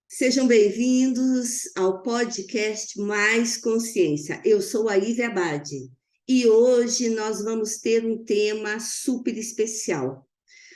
Sejam bem-vindos ao podcast Mais Consciência. Eu sou a Ivy Abade e hoje nós vamos ter um tema super especial.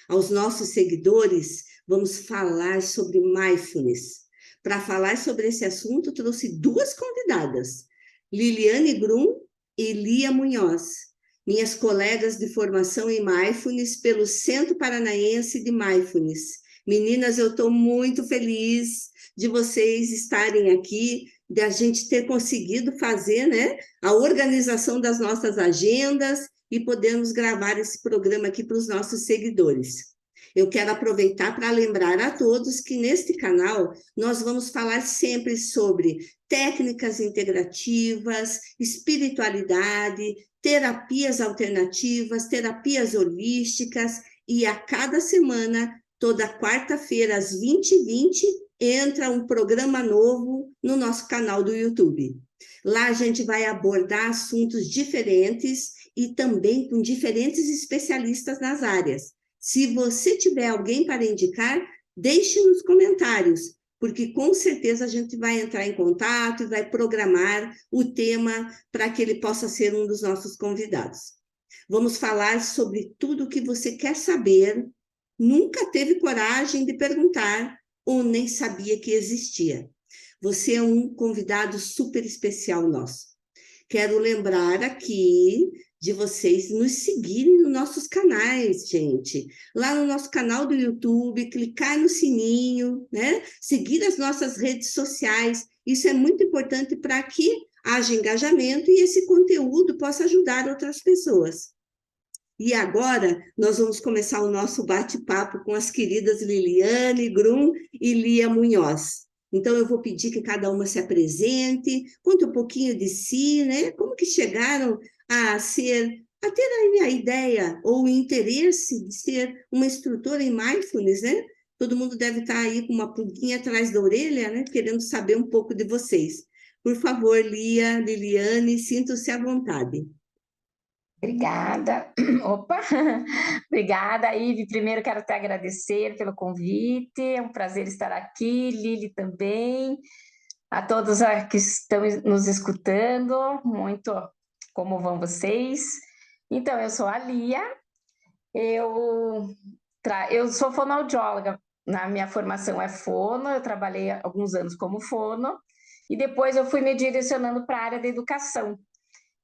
Aos nossos seguidores, vamos falar sobre mindfulness. Para falar sobre esse assunto, trouxe duas convidadas, Liliane Grum e Lia Munhoz, minhas colegas de formação em mindfulness pelo Centro Paranaense de Mindfulness. Meninas, eu estou muito feliz de vocês estarem aqui, de a gente ter conseguido fazer, né, a organização das nossas agendas e podermos gravar esse programa aqui para os nossos seguidores. Eu quero aproveitar para lembrar a todos que neste canal nós vamos falar sempre sobre técnicas integrativas, espiritualidade, terapias alternativas, terapias holísticas, e a cada semana, toda quarta-feira às 20h20, entra um programa novo no nosso canal do YouTube. Lá a gente vai abordar assuntos diferentes e também com diferentes especialistas nas áreas. Se você tiver alguém para indicar, deixe nos comentários, porque com certeza a gente vai entrar em contato e vai programar o tema para que ele possa ser um dos nossos convidados. Vamos falar sobre tudo o que você quer saber, nunca teve coragem de perguntar ou nem sabia que existia. Você é um convidado super especial nosso. Quero lembrar aqui de vocês nos seguirem nos nossos canais, gente. Lá no nosso canal do YouTube, clicar no sininho, né? Seguir as nossas redes sociais. Isso é muito importante para que haja engajamento e esse conteúdo possa ajudar outras pessoas. E agora nós vamos começar o nosso bate-papo com as queridas Liliane Grum e Lia Munhoz. Então eu vou pedir que cada uma se apresente, conte um pouquinho de si, né? Como que chegaram a ter a ideia ou o interesse de ser uma instrutora em mindfulness, né? Todo mundo deve estar aí com uma pulguinha atrás da orelha, né? Querendo saber um pouco de vocês. Por favor, Lia, Liliane, sintam-se à vontade. Obrigada. Opa! Obrigada, Ive. Primeiro quero te agradecer pelo convite. É um prazer estar aqui. Lili também. A todos que estão nos escutando, muito como vão vocês? Então, eu sou a Lia. Eu sou fonoaudióloga. Na minha formação é fono. Eu trabalhei alguns anos como fono. E depois eu fui me direcionando para a área da educação.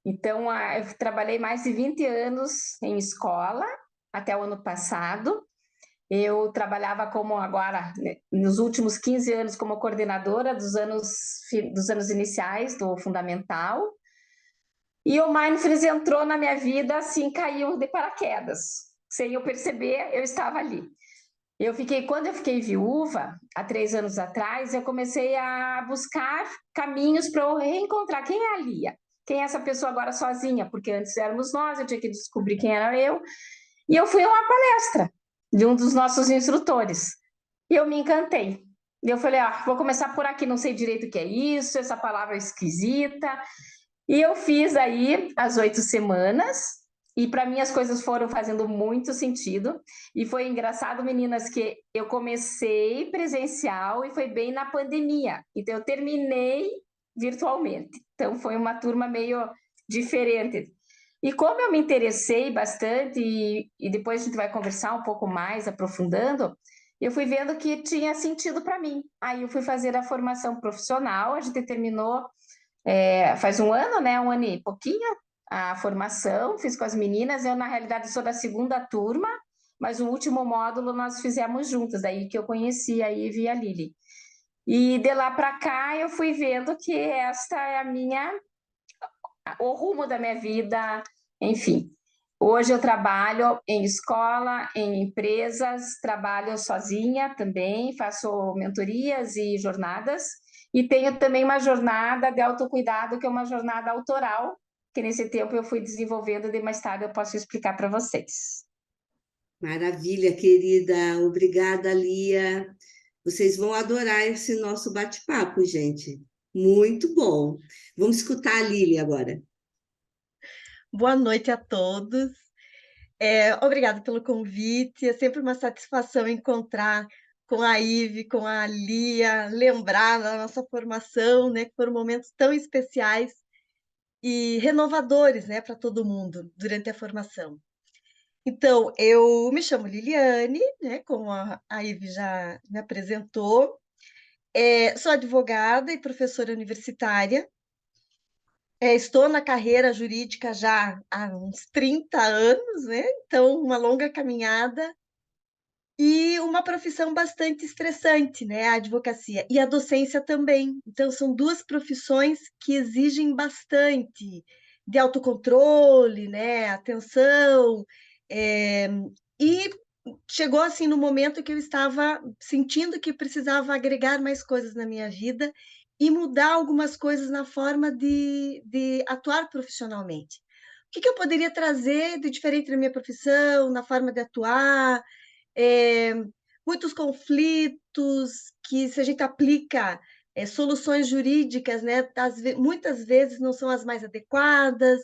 Então, eu trabalhei mais de 20 anos em escola, até o ano passado. Eu trabalhava agora, nos últimos 15 anos, como coordenadora dos anos iniciais do fundamental. E o Mindfulness entrou na minha vida, assim, caiu de paraquedas. Sem eu perceber, eu estava ali. Quando eu fiquei viúva, há 3 anos atrás, eu comecei a buscar caminhos para eu reencontrar quem é a Lia. Quem é essa pessoa agora sozinha? Porque antes éramos nós, eu tinha que descobrir quem era eu. E eu fui a uma palestra de um dos nossos instrutores. E eu me encantei. E eu falei, vou começar por aqui, não sei direito o que é isso, essa palavra é esquisita. E eu fiz aí as 8 semanas, e para mim as coisas foram fazendo muito sentido. E foi engraçado, meninas, que eu comecei presencial e foi bem na pandemia. Então eu terminei virtualmente. Então foi uma turma meio diferente. E como eu me interessei bastante, e depois a gente vai conversar um pouco mais, aprofundando, eu fui vendo que tinha sentido para mim. Aí eu fui fazer a formação profissional, a gente terminou faz um ano, né? Um ano e pouquinho, a formação, fiz com as meninas. Eu, na realidade, sou da segunda turma, mas o último módulo nós fizemos juntas, daí que eu conheci a Ivy e a Lili. E de lá para cá eu fui vendo que esta é o rumo da minha vida, enfim. Hoje eu trabalho em escola, em empresas, trabalho sozinha também, faço mentorias e jornadas, e tenho também uma jornada de autocuidado, que é uma jornada autoral, que nesse tempo eu fui desenvolvendo, e mais tarde eu posso explicar para vocês. Maravilha, querida. Obrigada, Lia. Vocês vão adorar esse nosso bate-papo, gente. Muito bom. Vamos escutar a Lili agora. Boa noite a todos. Obrigada pelo convite. É sempre uma satisfação encontrar com a Ive, com a Lia, lembrar da nossa formação, né, que foram momentos tão especiais e renovadores, né, para todo mundo durante a formação. Então, eu me chamo Liliane, né, como a Ive já me apresentou. Sou advogada e professora universitária. Estou na carreira jurídica já há uns 30 anos, né? Então, uma longa caminhada e uma profissão bastante estressante, né? A advocacia e a docência também. Então, são duas profissões que exigem bastante de autocontrole, né? Atenção. é, E chegou assim no momento que eu estava sentindo que precisava agregar mais coisas na minha vida e mudar algumas coisas na forma de atuar profissionalmente. O que eu poderia trazer de diferente na minha profissão, na forma de atuar? é, Muitos conflitos que, se a gente aplica soluções jurídicas, né, muitas vezes não são as mais adequadas.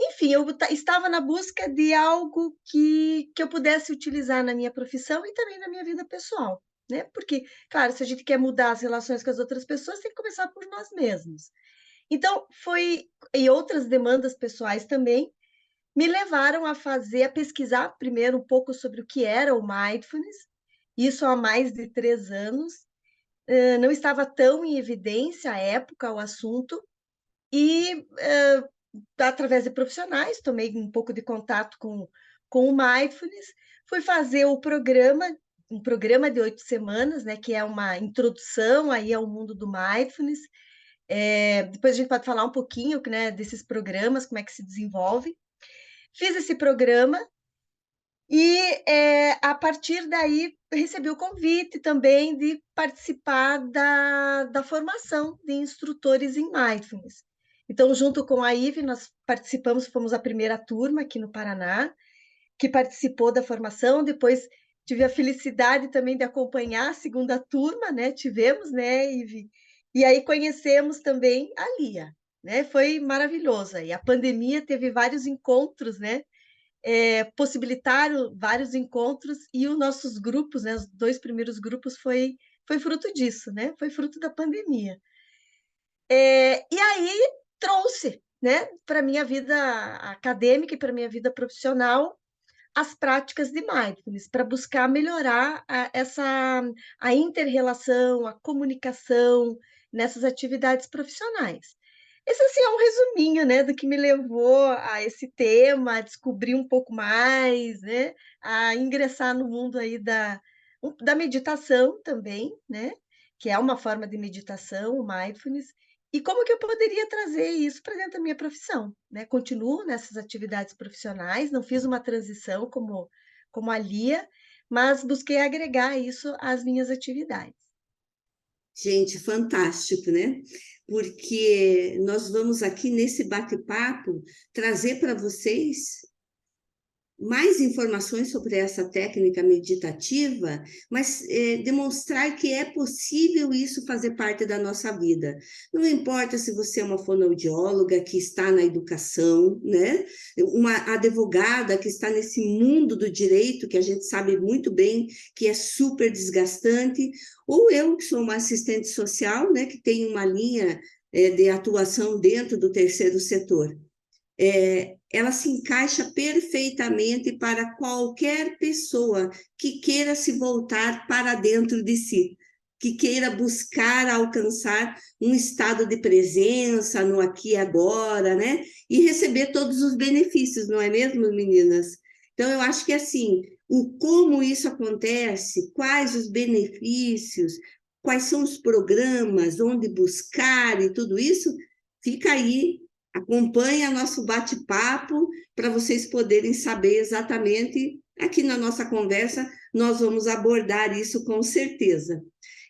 Enfim, eu estava na busca de algo que eu pudesse utilizar na minha profissão e também na minha vida pessoal, né? Porque, claro, se a gente quer mudar as relações com as outras pessoas, tem que começar por nós mesmos. Então, e outras demandas pessoais também, me levaram a pesquisar primeiro um pouco sobre o que era o mindfulness, isso há mais de 3 anos. Não estava tão em evidência à época o assunto, e através de profissionais, tomei um pouco de contato com o mindfulness, fui fazer um programa de 8 semanas, né, que é uma introdução aí ao mundo do mindfulness. Depois a gente pode falar um pouquinho, né, desses programas, como é que se desenvolve. Fiz esse programa e, a partir daí, recebi o convite também de participar da formação de instrutores em Mindfulness. Então, junto com a Ive, nós participamos, fomos a primeira turma aqui no Paraná, que participou da formação. Depois tive a felicidade também de acompanhar a segunda turma, né? Tivemos, né, Ive? E aí conhecemos também a Lia, né? Foi maravilhoso. E a pandemia teve vários encontros, né? Possibilitaram vários encontros, e os nossos grupos, né, os 2 primeiros grupos, foi fruto disso, né? Foi fruto da pandemia. E aí trouxe, né, para minha vida acadêmica e para minha vida profissional as práticas de mindfulness para buscar melhorar a inter-relação, a comunicação nessas atividades profissionais. Esse assim, é um resuminho, né, do que me levou a esse tema, a descobrir um pouco mais, né, a ingressar no mundo aí da meditação também, né, que é uma forma de meditação, o mindfulness, e como que eu poderia trazer isso para dentro da minha profissão, né? Continuo nessas atividades profissionais, não fiz uma transição como a Lia, mas busquei agregar isso às minhas atividades. Gente, fantástico, né? Porque nós vamos aqui nesse bate-papo trazer para vocês mais informações sobre essa técnica meditativa, mas demonstrar que é possível isso fazer parte da nossa vida. Não importa se você é uma fonoaudióloga que está na educação, né? Uma advogada que está nesse mundo do direito, que a gente sabe muito bem que é super desgastante, ou eu, que sou uma assistente social, né, que tem uma linha de atuação dentro do terceiro setor. Ela se encaixa perfeitamente para qualquer pessoa que queira se voltar para dentro de si, que queira buscar alcançar um estado de presença no aqui e agora, né? E receber todos os benefícios, não é mesmo, meninas? Então, eu acho que assim, o como isso acontece, quais os benefícios, quais são os programas, onde buscar e tudo isso, fica aí. Acompanha nosso bate-papo para vocês poderem saber exatamente. Aqui na nossa conversa, nós vamos abordar isso com certeza.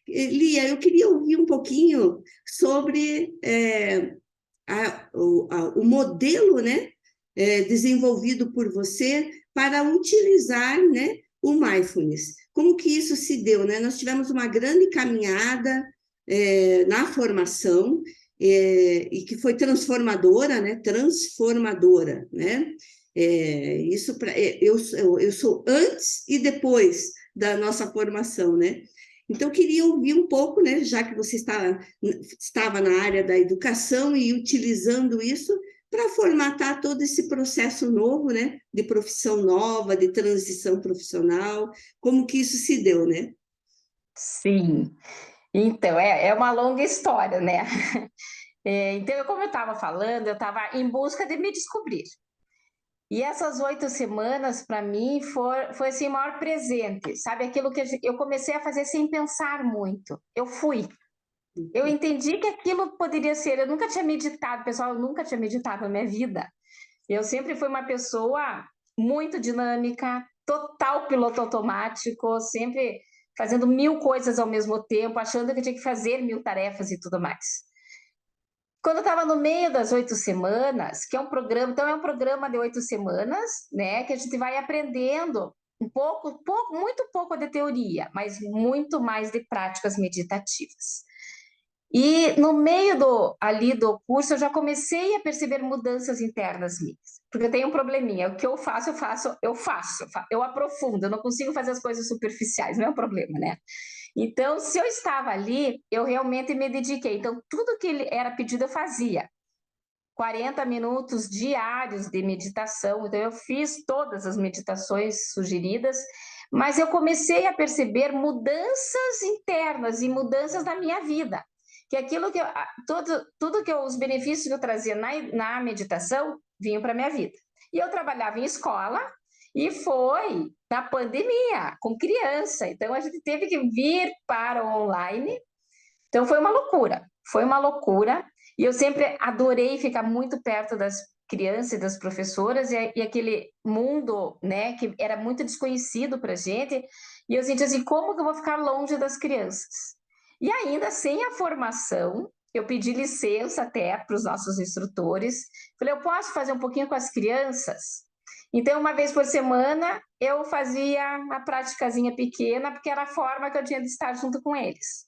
Lia, eu queria ouvir um pouquinho sobre o modelo, né, desenvolvido por você para utilizar, né, o mindfulness. Como que isso se deu, né? Nós tivemos uma grande caminhada na formação, e que foi transformadora, né? Transformadora, né? Eu sou antes e depois da nossa formação, né? Então, queria ouvir um pouco, né? Já que você estava na área da educação e utilizando isso para formatar todo esse processo novo, né? De profissão nova, de transição profissional, como que isso se deu, né? Sim, então é uma longa história, né? Então, como eu estava falando, eu estava em busca de me descobrir. E essas 8 semanas, para mim, foi assim, o maior presente, sabe? Aquilo que eu comecei a fazer sem pensar muito. Eu fui. Eu entendi que aquilo poderia ser. Eu nunca tinha meditado, pessoal, eu nunca tinha meditado na minha vida. Eu sempre fui uma pessoa muito dinâmica, total piloto automático, sempre fazendo 1000 coisas ao mesmo tempo, achando que tinha que fazer 1000 tarefas e tudo mais. Quando eu estava no meio das 8 semanas, que é um programa, então é um programa de 8 semanas, né, que a gente vai aprendendo muito pouco de teoria, mas muito mais de práticas meditativas. E no meio ali do curso, eu já comecei a perceber mudanças internas minhas, porque eu tenho um probleminha, o que eu faço, eu aprofundo, eu não consigo fazer as coisas superficiais, não é um problema, né? Então, se eu estava ali, eu realmente me dediquei. Então, tudo que era pedido eu fazia. 40 minutos diários de meditação. Então, eu fiz todas as meditações sugeridas, mas eu comecei a perceber mudanças internas e mudanças na minha vida. Que aquilo que os benefícios que eu trazia na meditação vinham para a minha vida. E eu trabalhava em escola, e foi na pandemia, com criança. Então, a gente teve que vir para o online. Então, foi uma loucura. E eu sempre adorei ficar muito perto das crianças e das professoras, e aquele mundo, né, que era muito desconhecido para a gente. E eu sentia assim, como que eu vou ficar longe das crianças? E ainda sem a formação, eu pedi licença até para os nossos instrutores. Falei, eu posso fazer um pouquinho com as crianças? Então, uma vez por semana, eu fazia uma praticazinha pequena, porque era a forma que eu tinha de estar junto com eles.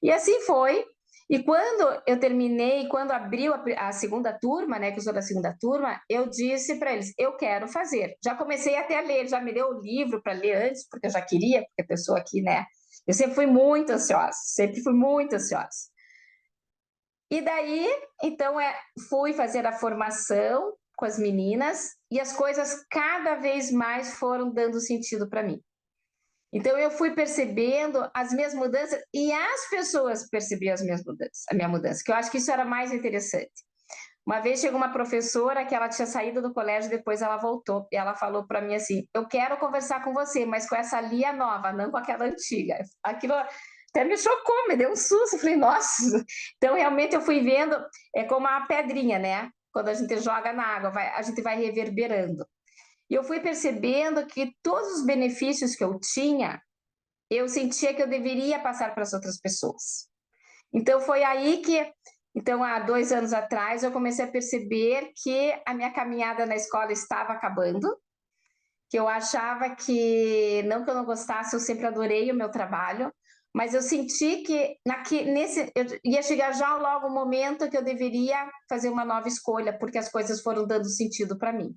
E assim foi. E quando eu terminei, quando abriu a segunda turma, né, que eu sou da segunda turma, eu disse para eles, eu quero fazer. Já comecei até a ler, já me deu o livro para ler antes, porque eu já queria, porque a pessoa aqui, né, eu sempre fui muito ansiosa. E daí, então, fui fazer a formação com as meninas e as coisas cada vez mais foram dando sentido para mim. Então, eu fui percebendo as minhas mudanças e as pessoas percebiam a minha mudança, que eu acho que isso era mais interessante. Uma vez chegou uma professora que ela tinha saído do colégio, depois ela voltou, e ela falou para mim assim, eu quero conversar com você, mas com essa Lia nova, não com aquela antiga. Aquilo até me chocou, me deu um susto, falei, nossa. Então, realmente, eu fui vendo, é como uma pedrinha, né? Quando a gente joga na água, a gente vai reverberando. E eu fui percebendo que todos os benefícios que eu tinha, eu sentia que eu deveria passar para as outras pessoas. Então, foi aí que, então, há 2 anos atrás, eu comecei a perceber que a minha caminhada na escola estava acabando, que eu achava que, não que eu não gostasse, eu sempre adorei o meu trabalho, mas eu senti que eu ia chegar já logo o momento que eu deveria fazer uma nova escolha, porque as coisas foram dando sentido para mim.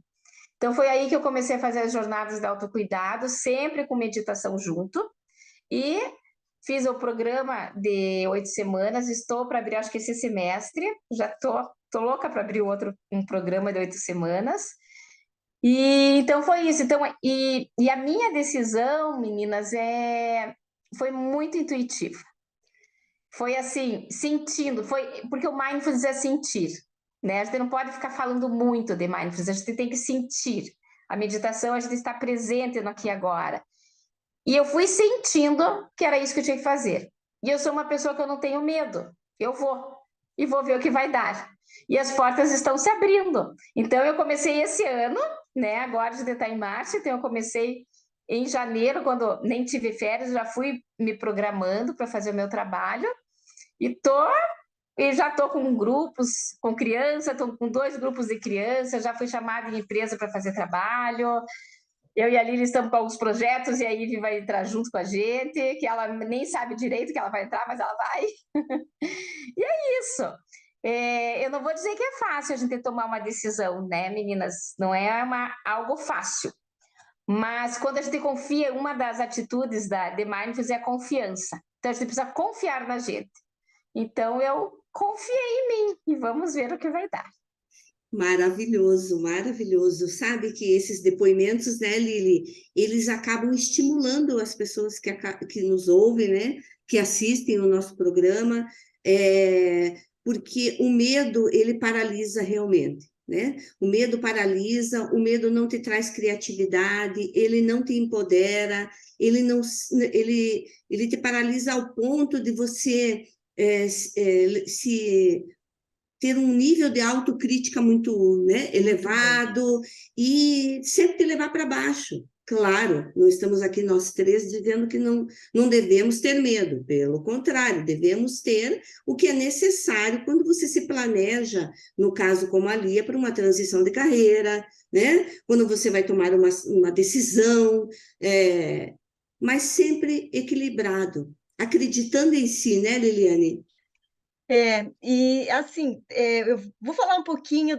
Então, foi aí que eu comecei a fazer as jornadas de autocuidado, sempre com meditação junto, e fiz o programa de 8 semanas, estou para abrir, acho que esse semestre, já tô louca para abrir um programa de 8 semanas, e então foi isso. Então, e a minha decisão, meninas, foi muito intuitiva. Foi assim, sentindo, porque o mindfulness é sentir, né? A gente não pode ficar falando muito de mindfulness, a gente tem que sentir. A meditação, a gente está presente no aqui e agora. E eu fui sentindo que era isso que eu tinha que fazer. E eu sou uma pessoa que eu não tenho medo. Eu vou. E vou ver o que vai dar. E as portas estão se abrindo. Então, eu comecei esse ano, né? Agora a gente está em março, então eu comecei em janeiro, quando nem tive férias, já fui me programando para fazer o meu trabalho. E já estou com grupos, com criança, estou com 2 grupos de crianças, já fui chamada em empresa para fazer trabalho. Eu e a Lili estamos com alguns projetos e a Ivy vai entrar junto com a gente, que ela nem sabe direito que ela vai entrar, mas ela vai. E é isso. Eu não vou dizer que é fácil a gente tomar uma decisão, né, meninas? Não é algo fácil. Mas quando a gente confia, uma das atitudes da Mindfulness é a confiança. Então a gente precisa confiar na gente. Então eu confiei em mim e vamos ver o que vai dar. Maravilhoso, maravilhoso. Sabe que esses depoimentos, né, Lili, eles acabam estimulando as pessoas que nos ouvem, né, que assistem o nosso programa, porque o medo, ele paralisa realmente, né? O medo paralisa, o medo não te traz criatividade, ele não te empodera, ele não, ele te paralisa ao ponto de você se ter um nível de autocrítica muito, né, elevado e sempre te levar para baixo. Claro, não estamos aqui nós três dizendo que não devemos ter medo, pelo contrário, devemos ter o que é necessário quando você se planeja, no caso como a Lia, para uma transição de carreira, né? Quando você vai tomar uma decisão, mas sempre equilibrado, acreditando em si, né, Liliane? E assim, eu vou falar um pouquinho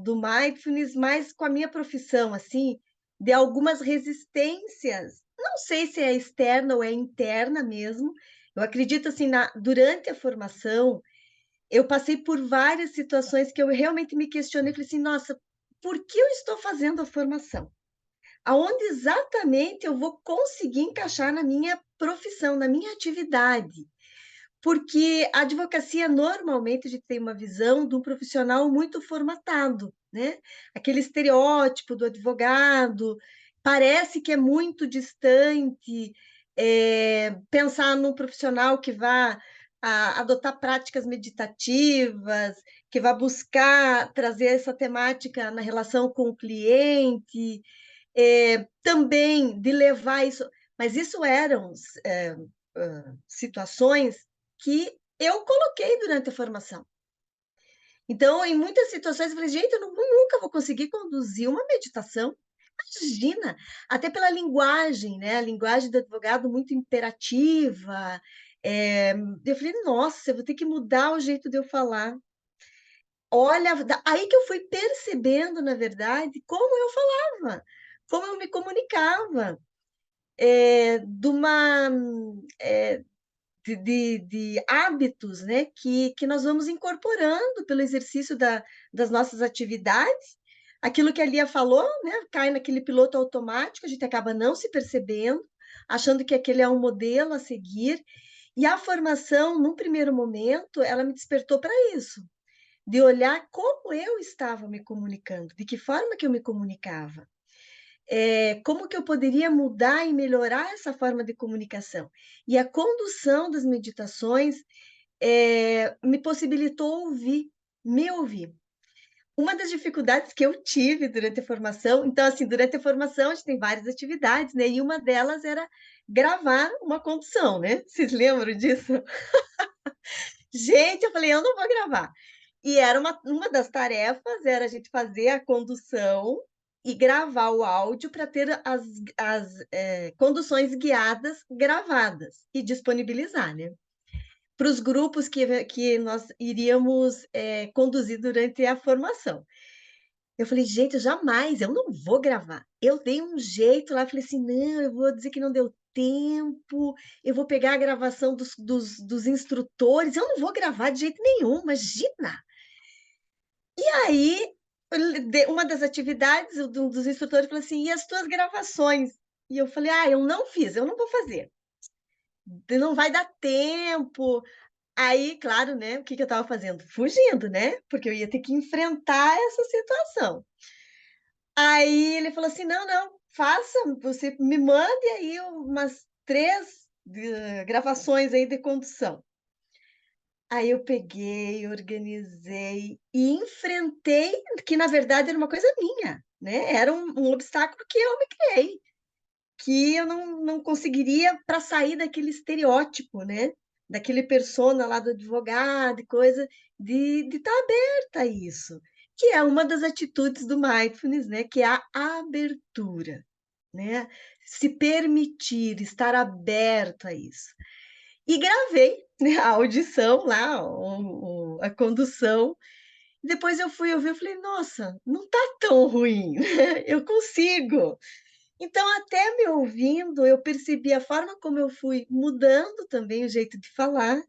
do mindfulness, mas com a minha profissão, assim, de algumas resistências. Não sei se é externa ou é interna mesmo. Eu acredito assim, durante a formação, eu passei por várias situações que eu realmente me questionei, falei assim, nossa, por que eu estou fazendo a formação? Aonde exatamente eu vou conseguir encaixar na minha profissão, na minha atividade? Porque a advocacia normalmente a gente tem uma visão de um profissional muito formatado, né? Aquele estereótipo do advogado, parece que é muito distante, pensar num profissional que vá adotar práticas meditativas, que vá buscar trazer essa temática na relação com o cliente, também de levar isso, mas isso eram situações que eu coloquei durante a formação. Então, em muitas situações, eu falei, gente, eu nunca vou conseguir conduzir uma meditação. Imagina, até pela linguagem, né? A linguagem do advogado muito imperativa. Eu falei, nossa, eu vou ter que mudar o jeito de eu falar. Olha, aí que eu fui percebendo, na verdade, como eu falava, como eu me comunicava, de uma de hábitos, né, que nós vamos incorporando pelo exercício das nossas atividades. Aquilo que a Lia falou, né, cai naquele piloto automático, a gente acaba não se percebendo, achando que aquele é um modelo a seguir. E a formação, num primeiro momento, ela me despertou para isso, de olhar como eu estava me comunicando, de que forma que eu me comunicava. Como que eu poderia mudar e melhorar essa forma de comunicação? E a condução das meditações me possibilitou me ouvir. Uma das dificuldades que eu tive durante a formação, então, assim, durante a formação a gente tem várias atividades, né? E uma delas era gravar uma condução, né? Vocês lembram disso? Gente, eu falei, eu não vou gravar. E era uma das tarefas, era a gente fazer a condução e gravar o áudio para ter as conduções guiadas gravadas e disponibilizar, né? Para os grupos que nós iríamos conduzir durante a formação. Eu falei, gente, jamais, eu não vou gravar. Eu dei um jeito lá, falei assim, não, eu vou dizer que não deu tempo, eu vou pegar a gravação dos instrutores, eu não vou gravar de jeito nenhum, imagina! E aí, uma das atividades, um dos instrutores falou assim, e as tuas gravações? E eu falei, eu não fiz, eu não vou fazer. Não vai dar tempo. Aí, claro, né, o que eu estava fazendo? Fugindo, né, porque eu ia ter que enfrentar essa situação. Aí ele falou assim: "Não, não, faça, você me mande aí umas 3 gravações aí de condução". Aí eu peguei, organizei e enfrentei, que na verdade era uma coisa minha, né, era um obstáculo que eu me criei, que eu não conseguiria para sair daquele estereótipo, né, daquele persona lá do advogado e coisa, de estar aberta a isso, que é uma das atitudes do mindfulness, né, que é a abertura, né, se permitir, estar aberto a isso. E gravei, né, a audição lá, a condução. Depois eu fui ouvir, eu falei, nossa, não está tão ruim, eu consigo. Então, até me ouvindo, eu percebi a forma como eu fui mudando também o jeito de falar.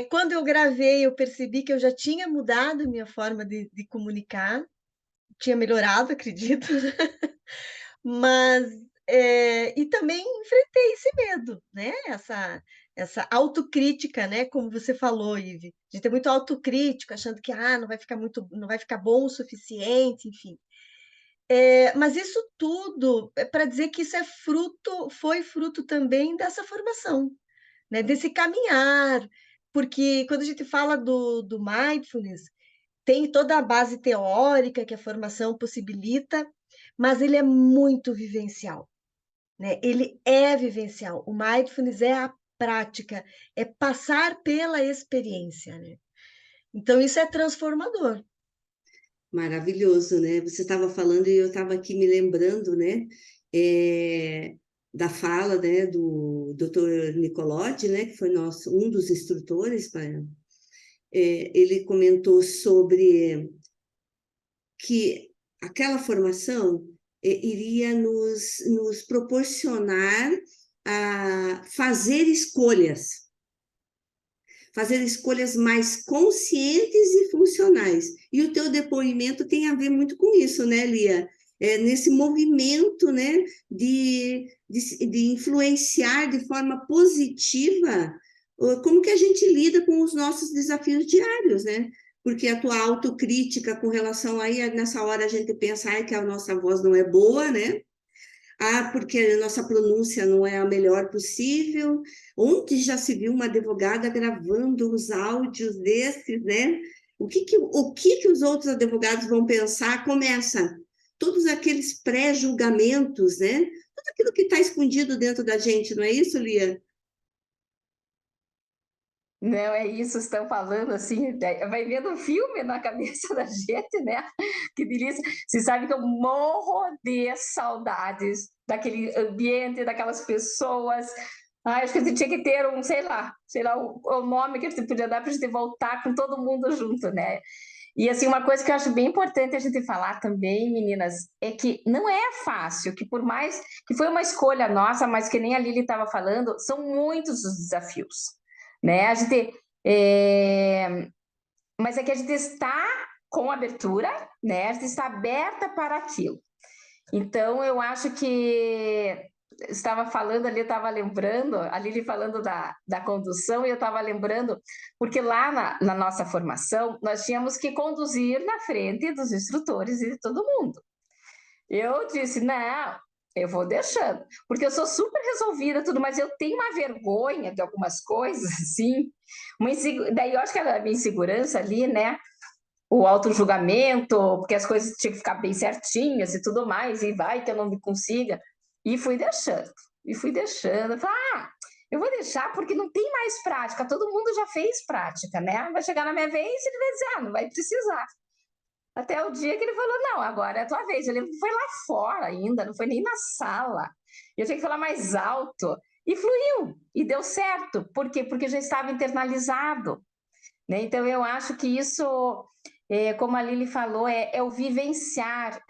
Quando eu gravei, eu percebi que eu já tinha mudado a minha forma de comunicar, tinha melhorado, acredito, mas e também enfrentei esse medo, né? Essa autocrítica, né? Como você falou, Ive, de ter muito autocrítico, achando que não vai ficar bom o suficiente, enfim. Mas isso tudo é para dizer que isso foi fruto também dessa formação, né? Desse caminhar, porque quando a gente fala do mindfulness, tem toda a base teórica que a formação possibilita, mas ele é muito vivencial, né? Ele é vivencial. O mindfulness é a prática, é passar pela experiência, né? Então, isso é transformador. Maravilhoso, né? Você estava falando e eu estava aqui me lembrando, né? Da fala, né, do Dr. Nicolotti, né, que foi um dos instrutores. Ele comentou sobre que aquela formação iria nos proporcionar a fazer escolhas mais conscientes e funcionais. E o teu depoimento tem a ver muito com isso, né, Lia? Nesse movimento, né, de influenciar de forma positiva como que a gente lida com os nossos desafios diários, né? Porque a tua autocrítica com relação aí, nessa hora a gente pensa que a nossa voz não é boa, né? Porque a nossa pronúncia não é a melhor possível. Onde já se viu uma advogada gravando os áudios desses, né? O que os outros advogados vão pensar? Começa todos aqueles pré-julgamentos, né? Tudo aquilo que está escondido dentro da gente, não é isso, Lia? Não, é isso, estão falando assim, vai vendo um filme na cabeça da gente, né? Que delícia. Você sabe que eu morro de saudades daquele ambiente, daquelas pessoas. Acho que a gente tinha que ter sei lá, o nome que a gente podia dar para a gente voltar com todo mundo junto, né? E assim, uma coisa que eu acho bem importante a gente falar também, meninas, é que não é fácil, que por mais que foi uma escolha nossa, mas que nem a Lili estava falando, são muitos os desafios, né? Mas é que a gente está com abertura, né? A gente está aberta para aquilo. Então, eu acho que estava falando ali, eu estava lembrando, a Lili falando da condução, e eu estava lembrando, porque lá na nossa formação, nós tínhamos que conduzir na frente dos instrutores e de todo mundo. Eu disse, não, eu vou deixando, porque eu sou super resolvida, tudo, mas eu tenho uma vergonha de algumas coisas, assim, daí eu acho que a minha insegurança ali, né, o auto-julgamento, porque as coisas tinham que ficar bem certinhas e tudo mais, e vai que eu não me consiga, e fui deixando, falei, eu vou deixar porque não tem mais prática, todo mundo já fez prática, né, vai chegar na minha vez e ele vai dizer, não vai precisar. Até o dia que ele falou, não, agora é a tua vez. Ele foi lá fora ainda, não foi nem na sala. Eu tinha que falar mais alto. E fluiu, e deu certo. Por quê? Porque já estava internalizado, né? Então, eu acho que isso, como a Lili falou, é o vivenciar,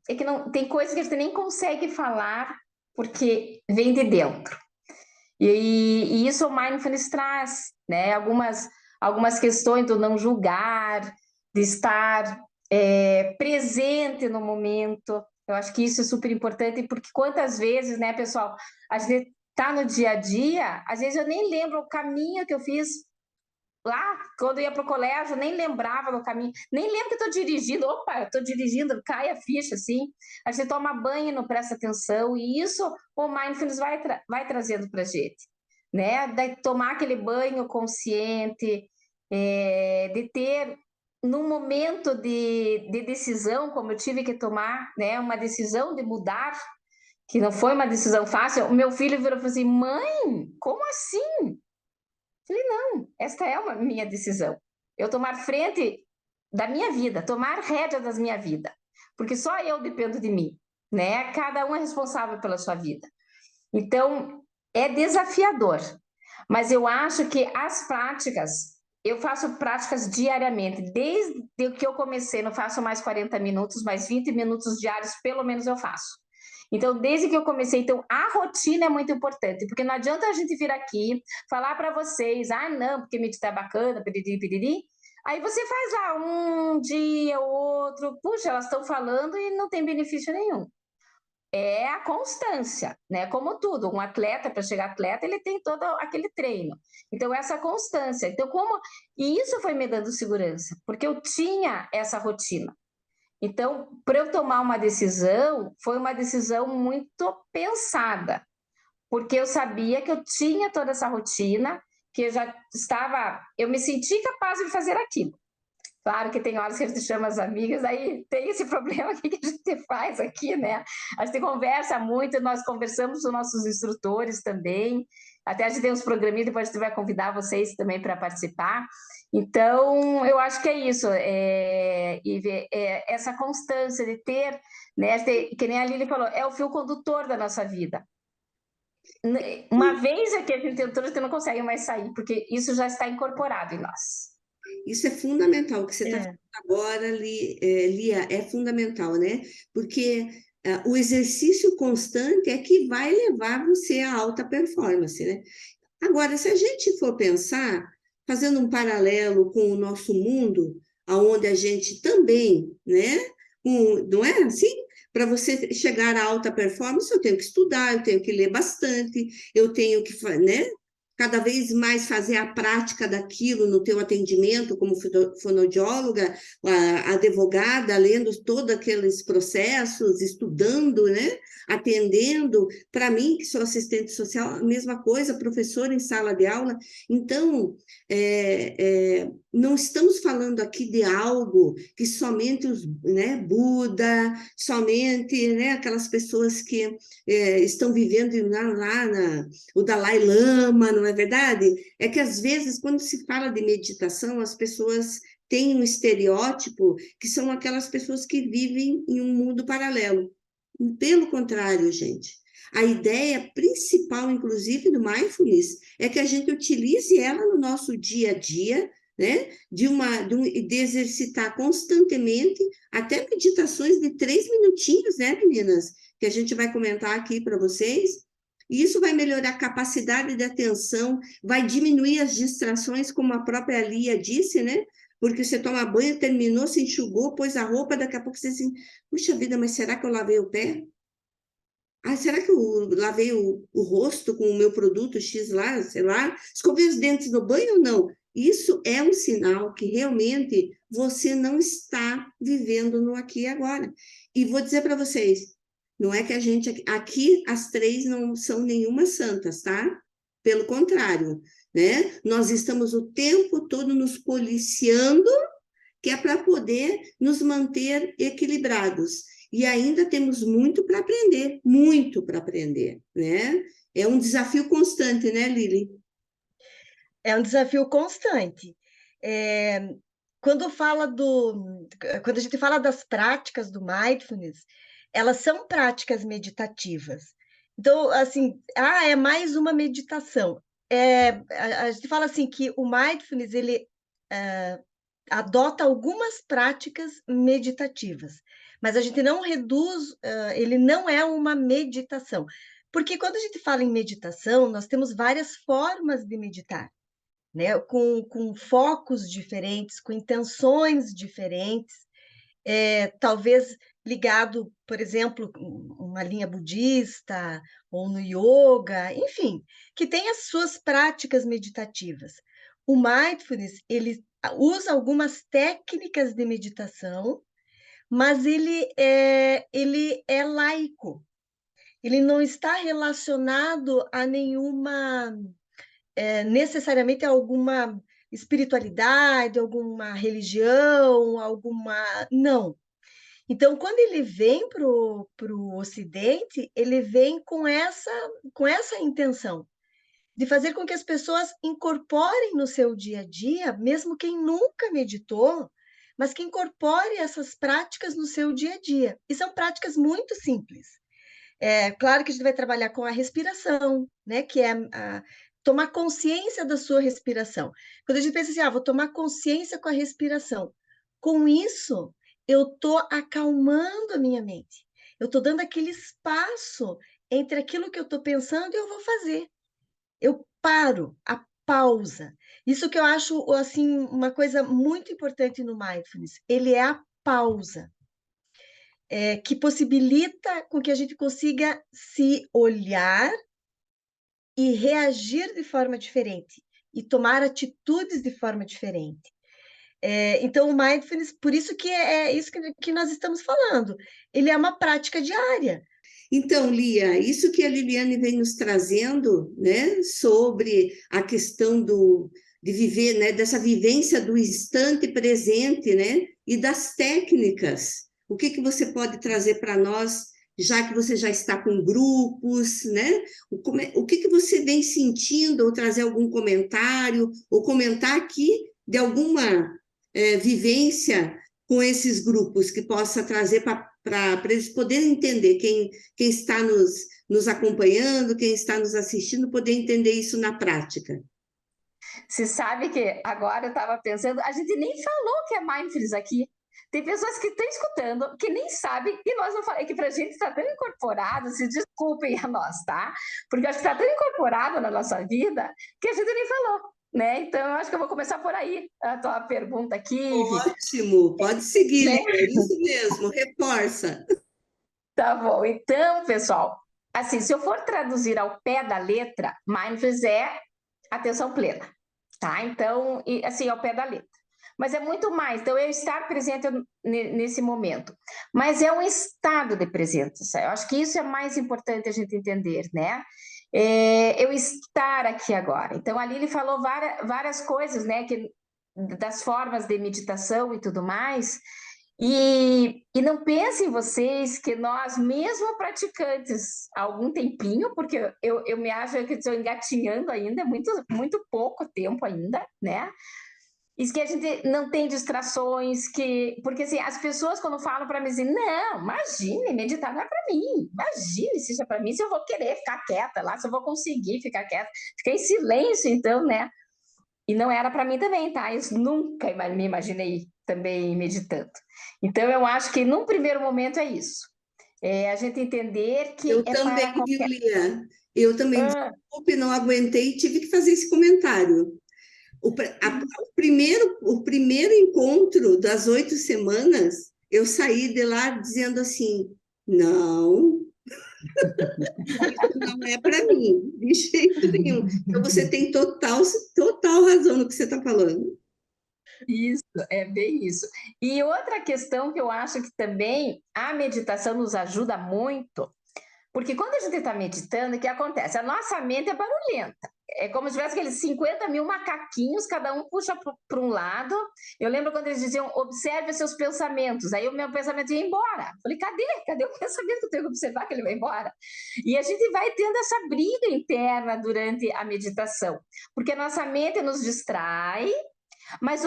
que não, tem coisas que a gente nem consegue falar porque vem de dentro. E isso o mindfulness traz, né? Algumas questões do não julgar, de estar presente no momento. Eu acho que isso é super importante, porque quantas vezes, né, pessoal, a gente está no dia a dia, às vezes eu nem lembro o caminho que eu fiz lá, quando eu ia para o colégio, nem lembrava do caminho, nem lembro que estou dirigindo, opa, estou dirigindo, cai a ficha, assim, a gente toma banho e não presta atenção, e isso o mindfulness vai trazendo para a gente, né, de tomar aquele banho consciente, de ter, num momento de decisão, como eu tive que tomar, né, uma decisão de mudar, que não foi uma decisão fácil, o meu filho virou e falou assim, mãe, como assim? Falei, não, esta é uma minha decisão. Eu tomar frente da minha vida, tomar rédea da minha vida. Porque só eu dependo de mim, né? Cada um é responsável pela sua vida. Então, é desafiador. Mas eu acho que as práticas, Eu faço práticas diariamente. Desde que eu comecei, não faço mais 40 minutos, mas 20 minutos diários, pelo menos eu faço. Então, desde que eu comecei, então, a rotina é muito importante, porque não adianta a gente vir aqui, falar para vocês, não, porque meditar é bacana, piriri, piriri. Aí você faz lá um dia, outro, puxa, elas estão falando e não tem benefício nenhum. É a constância, né? Como tudo, um atleta, para chegar atleta, ele tem todo aquele treino. Então, essa constância. Então, E isso foi me dando segurança, porque eu tinha essa rotina. Então, para eu tomar uma decisão, foi uma decisão muito pensada, porque eu sabia que eu tinha toda essa rotina, que eu me senti capaz de fazer aquilo. Claro que tem horas que a gente chama as amigas, aí tem esse problema aqui que a gente faz aqui, né? A gente conversa muito, nós conversamos com nossos instrutores também, até a gente tem uns programinhas, depois a gente vai convidar vocês também para participar. Então, eu acho que é isso, essa constância de ter, né, que nem a Lili falou, é o fio condutor da nossa vida. Uma vez que a gente entrou, a gente não consegue mais sair, porque isso já está incorporado em nós. Isso é fundamental, o que você está falando agora, Lia, é fundamental, né? Porque o exercício constante é que vai levar você à alta performance, né? Agora, se a gente for pensar, fazendo um paralelo com o nosso mundo, onde a gente também, né? Não é assim? Para você chegar à alta performance, eu tenho que estudar, eu tenho que ler bastante, eu tenho que, né? Cada vez mais fazer a prática daquilo no teu atendimento como fonoaudióloga, a advogada, lendo todos aqueles processos, estudando, né? Atendendo. Para mim, que sou assistente social, a mesma coisa, professora em sala de aula. Então, não estamos falando aqui de algo que somente os, né, Buda, somente, né, aquelas pessoas que estão vivendo o Dalai Lama, não é verdade? É que às vezes, quando se fala de meditação, as pessoas têm um estereótipo que são aquelas pessoas que vivem em um mundo paralelo. Pelo contrário, gente, a ideia principal, inclusive, do mindfulness é que a gente utilize ela no nosso dia a dia, né? De exercitar constantemente, até meditações de 3 minutinhos, né, meninas? Que a gente vai comentar aqui para vocês. E isso vai melhorar a capacidade de atenção, vai diminuir as distrações, como a própria Lia disse, né? Porque você toma banho, terminou, se enxugou, pôs a roupa, daqui a pouco você assim, puxa vida, mas será que eu lavei o pé? Será que eu lavei o rosto com o meu produto X lá, sei lá? Escovei os dentes no banho ou não? Isso é um sinal que realmente você não está vivendo no aqui e agora. E vou dizer para vocês, não é que a gente aqui as 3 não são nenhuma santas, tá? Pelo contrário, né? Nós estamos o tempo todo nos policiando, que é para poder nos manter equilibrados. E ainda temos muito para aprender, né? É um desafio constante, né, Lili? É um desafio constante. Quando a gente fala das práticas do mindfulness, elas são práticas meditativas. Então, assim, é mais uma meditação. A gente fala assim que o mindfulness ele adota algumas práticas meditativas, mas a gente não reduz, ele não é uma meditação. Porque quando a gente fala em meditação, nós temos várias formas de meditar, né? Com focos diferentes, com intenções diferentes, talvez ligado, por exemplo, uma linha budista ou no yoga, enfim, que tem as suas práticas meditativas. O mindfulness, ele usa algumas técnicas de meditação, mas ele é laico. Ele não está relacionado a nenhuma, necessariamente a alguma espiritualidade, alguma religião, Não. Então, quando ele vem para o Ocidente, ele vem com essa intenção de fazer com que as pessoas incorporem no seu dia a dia, mesmo quem nunca meditou, mas que incorpore essas práticas no seu dia a dia. E são práticas muito simples. Claro que a gente vai trabalhar com a respiração, né? Que é tomar consciência da sua respiração. Quando a gente pensa assim, vou tomar consciência com a respiração. Com isso, eu estou acalmando a minha mente. Eu estou dando aquele espaço entre aquilo que eu estou pensando e eu vou fazer. Eu paro, a pausa. Isso que eu acho, assim, uma coisa muito importante no mindfulness. Ele é a pausa, que possibilita com que a gente consiga se olhar e reagir de forma diferente, e tomar atitudes de forma diferente. Então, o mindfulness, por isso que é isso que nós estamos falando, ele é uma prática diária. Então, Lia, isso que a Liliane vem nos trazendo, né, sobre a questão de viver, né, dessa vivência do instante presente, né, e das técnicas. O que você pode trazer para nós, já que você já está com grupos, né? O que você vem sentindo, ou trazer algum comentário, ou comentar aqui de alguma vivência com esses grupos que possa trazer para eles poderem entender, quem está nos acompanhando, quem está nos assistindo, poder entender isso na prática. Você sabe que agora eu estava pensando, a gente nem falou que é mindfulness aqui. Tem pessoas que estão escutando, que nem sabem, e nós não falamos, que para a gente está tão incorporado, se desculpem a nós, tá? Porque acho que está tão incorporado na nossa vida, que a gente nem falou, né? Então, eu acho que eu vou começar por aí, a tua pergunta aqui. Ótimo, pode seguir, né? Lia, isso mesmo, reforça. Tá bom, então, pessoal, assim, se eu for traduzir ao pé da letra, mindfulness é atenção plena, tá? Então, assim, ao pé da letra. Mas é muito mais, então eu estar presente nesse momento. Mas é um estado de presença, eu acho que isso é mais importante a gente entender, né? Eu estar aqui agora. Então, a Lili falou várias coisas, né? Das formas de meditação e tudo mais. E não pensem vocês que nós, mesmo praticantes há algum tempinho, porque eu me acho que estou engatinhando ainda, muito pouco tempo ainda, né? Isso que a gente não tem distrações, porque assim, as pessoas quando falam para mim assim, não, imagine, meditar não é para mim, imagine se isso é para mim, se eu vou querer ficar quieta lá, se eu vou conseguir ficar quieta, ficar em silêncio então, né? E não era para mim também, tá? Eu nunca me imaginei também meditando. Então, eu acho que num primeiro momento é isso. A gente entender que Eu também, para qualquer... Lia, eu também, desculpe, não aguentei e tive que fazer esse comentário. O primeiro encontro das 8 semanas, eu saí de lá dizendo assim, não, não é para mim, de jeito nenhum. Então, você tem total razão no que você está falando. Isso, é bem isso. E outra questão que eu acho que também a meditação nos ajuda muito, porque quando a gente está meditando, o que acontece? A nossa mente é barulhenta. É como se tivesse aqueles 50 mil macaquinhos, cada um puxa para um lado. Eu lembro quando eles diziam, observe seus pensamentos. Aí o meu pensamento ia embora. Eu falei, cadê o pensamento que eu tenho que observar que ele vai embora? E a gente vai tendo essa briga interna durante a meditação. Porque a nossa mente nos distrai, mas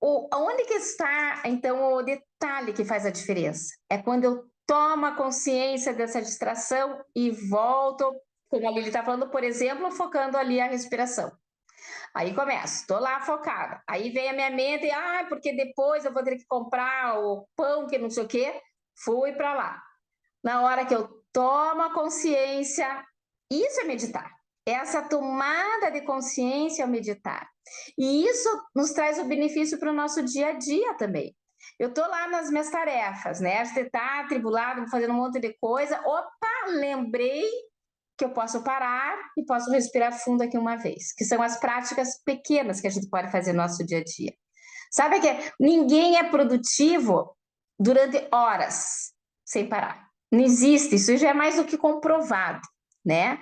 onde que está, então, o detalhe que faz a diferença? É quando eu tomo a consciência dessa distração e volto, como a Lili está falando, por exemplo, focando ali a respiração. Aí começo, estou lá focada. Aí vem a minha mente, porque depois eu vou ter que comprar o pão, que não sei o quê. Fui para lá. Na hora que eu tomo a consciência, isso é meditar. Essa tomada de consciência ao meditar. E isso nos traz o benefício para o nosso dia a dia também. Eu estou lá nas minhas tarefas, né? Você está atribulado, fazendo um monte de coisa. Opa, lembrei que eu posso parar e posso respirar fundo aqui uma vez, que são as práticas pequenas que a gente pode fazer no nosso dia a dia. Sabe que ninguém é produtivo durante horas sem parar. Não existe, isso já é mais do que comprovado, né?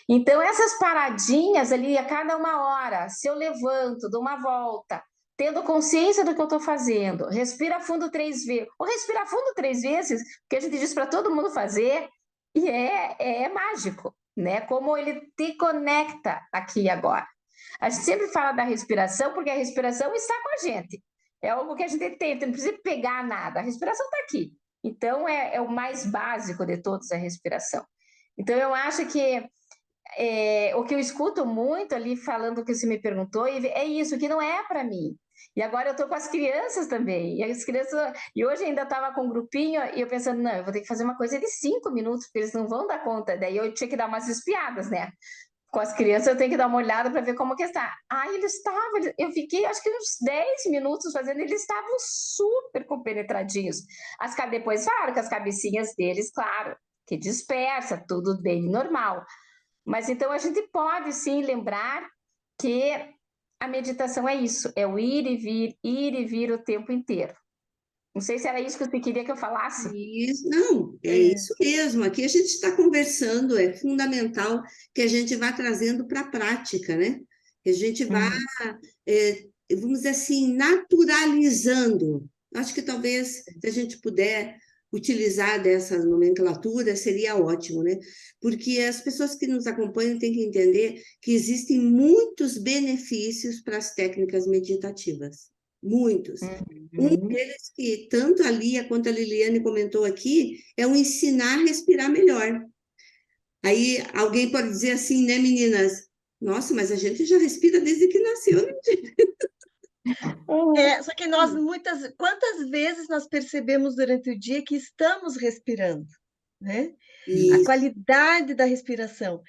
Então, essas paradinhas ali, a cada uma hora, se eu levanto, dou uma volta, tendo consciência do que eu estou fazendo, respira fundo 3 vezes, ou respirar fundo 3 vezes, que a gente diz para todo mundo fazer, e é mágico, né? Como ele te conecta aqui e agora. A gente sempre fala da respiração, porque a respiração está com a gente. É algo que a gente tenta, não precisa pegar nada, a respiração está aqui. Então, é o mais básico de todos, a respiração. Então, eu acho que o que eu escuto muito ali, falando o que você me perguntou, é isso, que não é para mim. E agora eu estou com as crianças também. E as crianças. E hoje ainda estava com um grupinho e eu pensando, não, eu vou ter que fazer uma coisa de 5 minutos, porque eles não vão dar conta. Daí eu tinha que dar umas espiadas, né? Com as crianças eu tenho que dar uma olhada para ver como que está. Ah, eles estavam, eu fiquei acho que uns 10 minutos fazendo, eles estavam super compenetradinhos. Depois, claro, que as cabecinhas deles, claro, que dispersa, tudo bem normal. Mas então a gente pode sim lembrar que a meditação é isso, é o ir e vir o tempo inteiro. Não sei se era isso que você queria que eu falasse. Isso, não, é É. isso mesmo. Aqui a gente está conversando, é fundamental que a gente vá trazendo para a prática, né? Que a gente vá, Uhum. vamos dizer assim, naturalizando. Acho que talvez, se a gente puder utilizar dessa nomenclatura, seria ótimo, né? Porque as pessoas que nos acompanham têm que entender que existem muitos benefícios para as técnicas meditativas. Muitos. Um Uhum. deles que tanto a Lia quanto a Liliane comentou aqui é o ensinar a respirar melhor. Aí alguém pode dizer assim, né, meninas? Nossa, mas a gente já respira desde que nasceu, né? É, só que quantas vezes nós percebemos durante o dia que estamos respirando, né? A Isso. qualidade da respiração.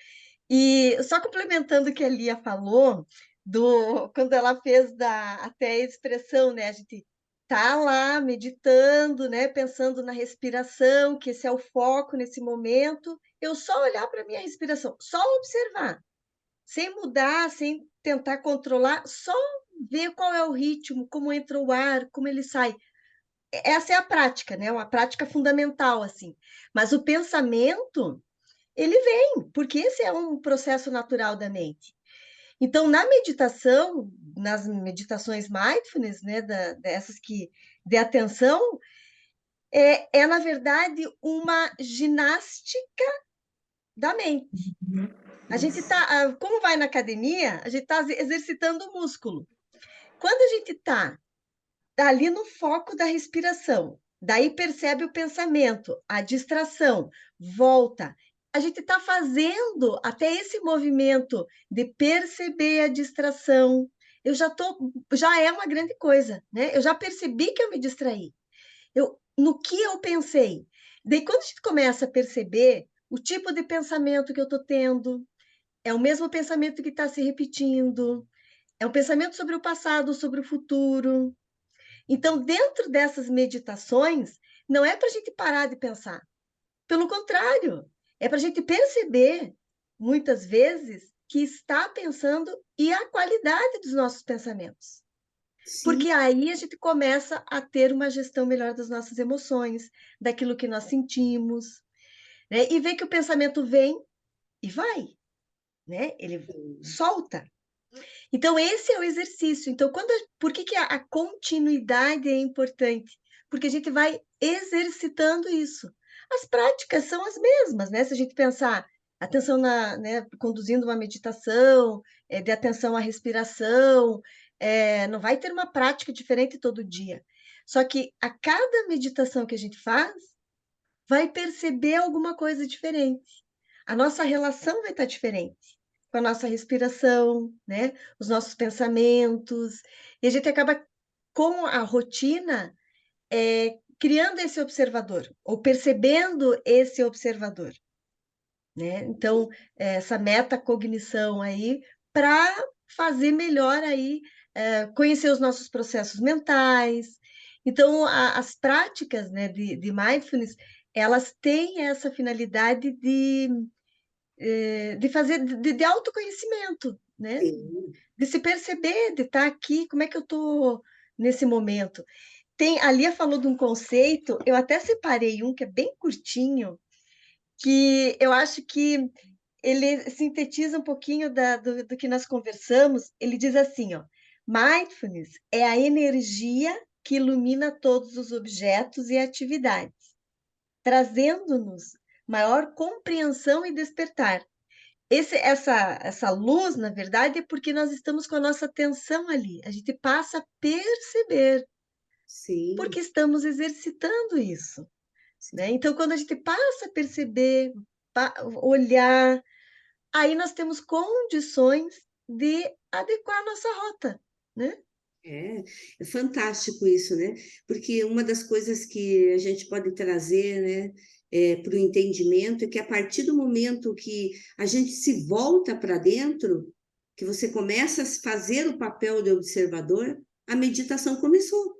E só complementando o que a Lia falou, quando ela fez até a expressão, né? A gente tá lá meditando, né? Pensando na respiração, que esse é o foco nesse momento. Eu só olhar para a minha respiração, só observar, sem mudar, sem tentar controlar, só ver qual é o ritmo, como entra o ar, como ele sai. Essa é a prática, né? Uma prática fundamental, assim. Mas o pensamento, ele vem, porque esse é um processo natural da mente. Então, na meditação, nas meditações mindfulness, né, dessas que de atenção, na verdade uma ginástica da mente. A gente tá, como vai na academia, a gente está exercitando o músculo. Quando a gente está ali no foco da respiração, daí percebe o pensamento, a distração, volta. A gente está fazendo até esse movimento de perceber a distração. Já é uma grande coisa, né? Eu já percebi que eu me distraí. No que eu pensei. Daí, quando a gente começa a perceber o tipo de pensamento que eu estou tendo, é o mesmo pensamento que está se repetindo, é um pensamento sobre o passado, sobre o futuro. Então, dentro dessas meditações, não é para a gente parar de pensar. Pelo contrário, é para a gente perceber, muitas vezes, que está pensando e a qualidade dos nossos pensamentos. Sim, Porque aí a gente começa a ter uma gestão melhor das nossas emoções, daquilo que nós sentimos, né? E ver que o pensamento vem e vai, né? Ele solta. Então, esse é o exercício. Então, por que que a continuidade é importante? Porque a gente vai exercitando isso. As práticas são as mesmas, né? Se a gente pensar atenção né, conduzindo uma meditação, de atenção à respiração, não vai ter uma prática diferente todo dia. Só que a cada meditação que a gente faz, vai perceber alguma coisa diferente. A nossa relação vai estar diferente com a nossa respiração, né? Os nossos pensamentos. E a gente acaba, com a rotina, criando esse observador, ou percebendo esse observador, né? Então, essa metacognição aí, para fazer melhor aí, conhecer os nossos processos mentais. Então, as práticas, né, de mindfulness, elas têm essa finalidade de fazer, de autoconhecimento, né? sim. De se perceber, de estar aqui, como é que eu estou nesse momento. A Lia falou de um conceito, eu até separei um que é bem curtinho, que eu acho que ele sintetiza um pouquinho do que nós conversamos. Ele diz assim, ó, mindfulness é a energia que ilumina todos os objetos e atividades, trazendo-nos maior compreensão e despertar. Essa luz, na verdade, é porque nós estamos com a nossa atenção ali. A gente passa a perceber, Sim. porque estamos exercitando isso, né? Então, quando a gente passa a perceber, olhar, aí nós temos condições de adequar a nossa rota, né? É fantástico isso, né? Porque uma das coisas que a gente pode trazer, né, para o entendimento é que a partir do momento que a gente se volta para dentro, que você começa a fazer o papel de observador, a meditação começou,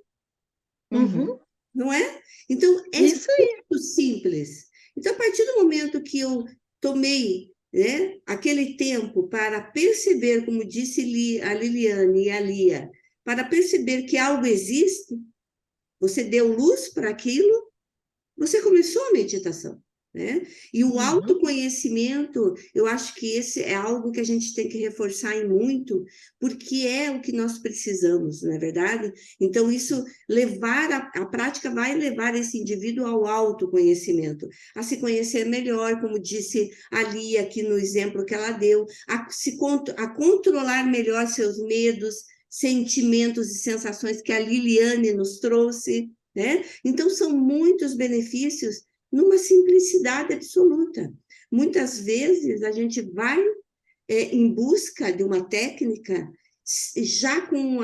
Uhum. não é? Então, é Isso aí. muito simples. Então, a partir do momento que eu tomei, né, aquele tempo para perceber, como disse a Liliane e a Lia, para perceber que algo existe, você deu luz para aquilo, você começou a meditação, né? E o Uhum. autoconhecimento, eu acho que esse é algo que a gente tem que reforçar em muito, porque é o que nós precisamos, não é verdade? Então, isso levar, a prática vai levar esse indivíduo ao autoconhecimento, a se conhecer melhor, como disse a Lia aqui no exemplo que ela deu, a controlar melhor seus medos, sentimentos e sensações que a Liliane nos trouxe, né? Então, são muitos benefícios numa simplicidade absoluta. Muitas vezes a gente vai em busca de uma técnica já com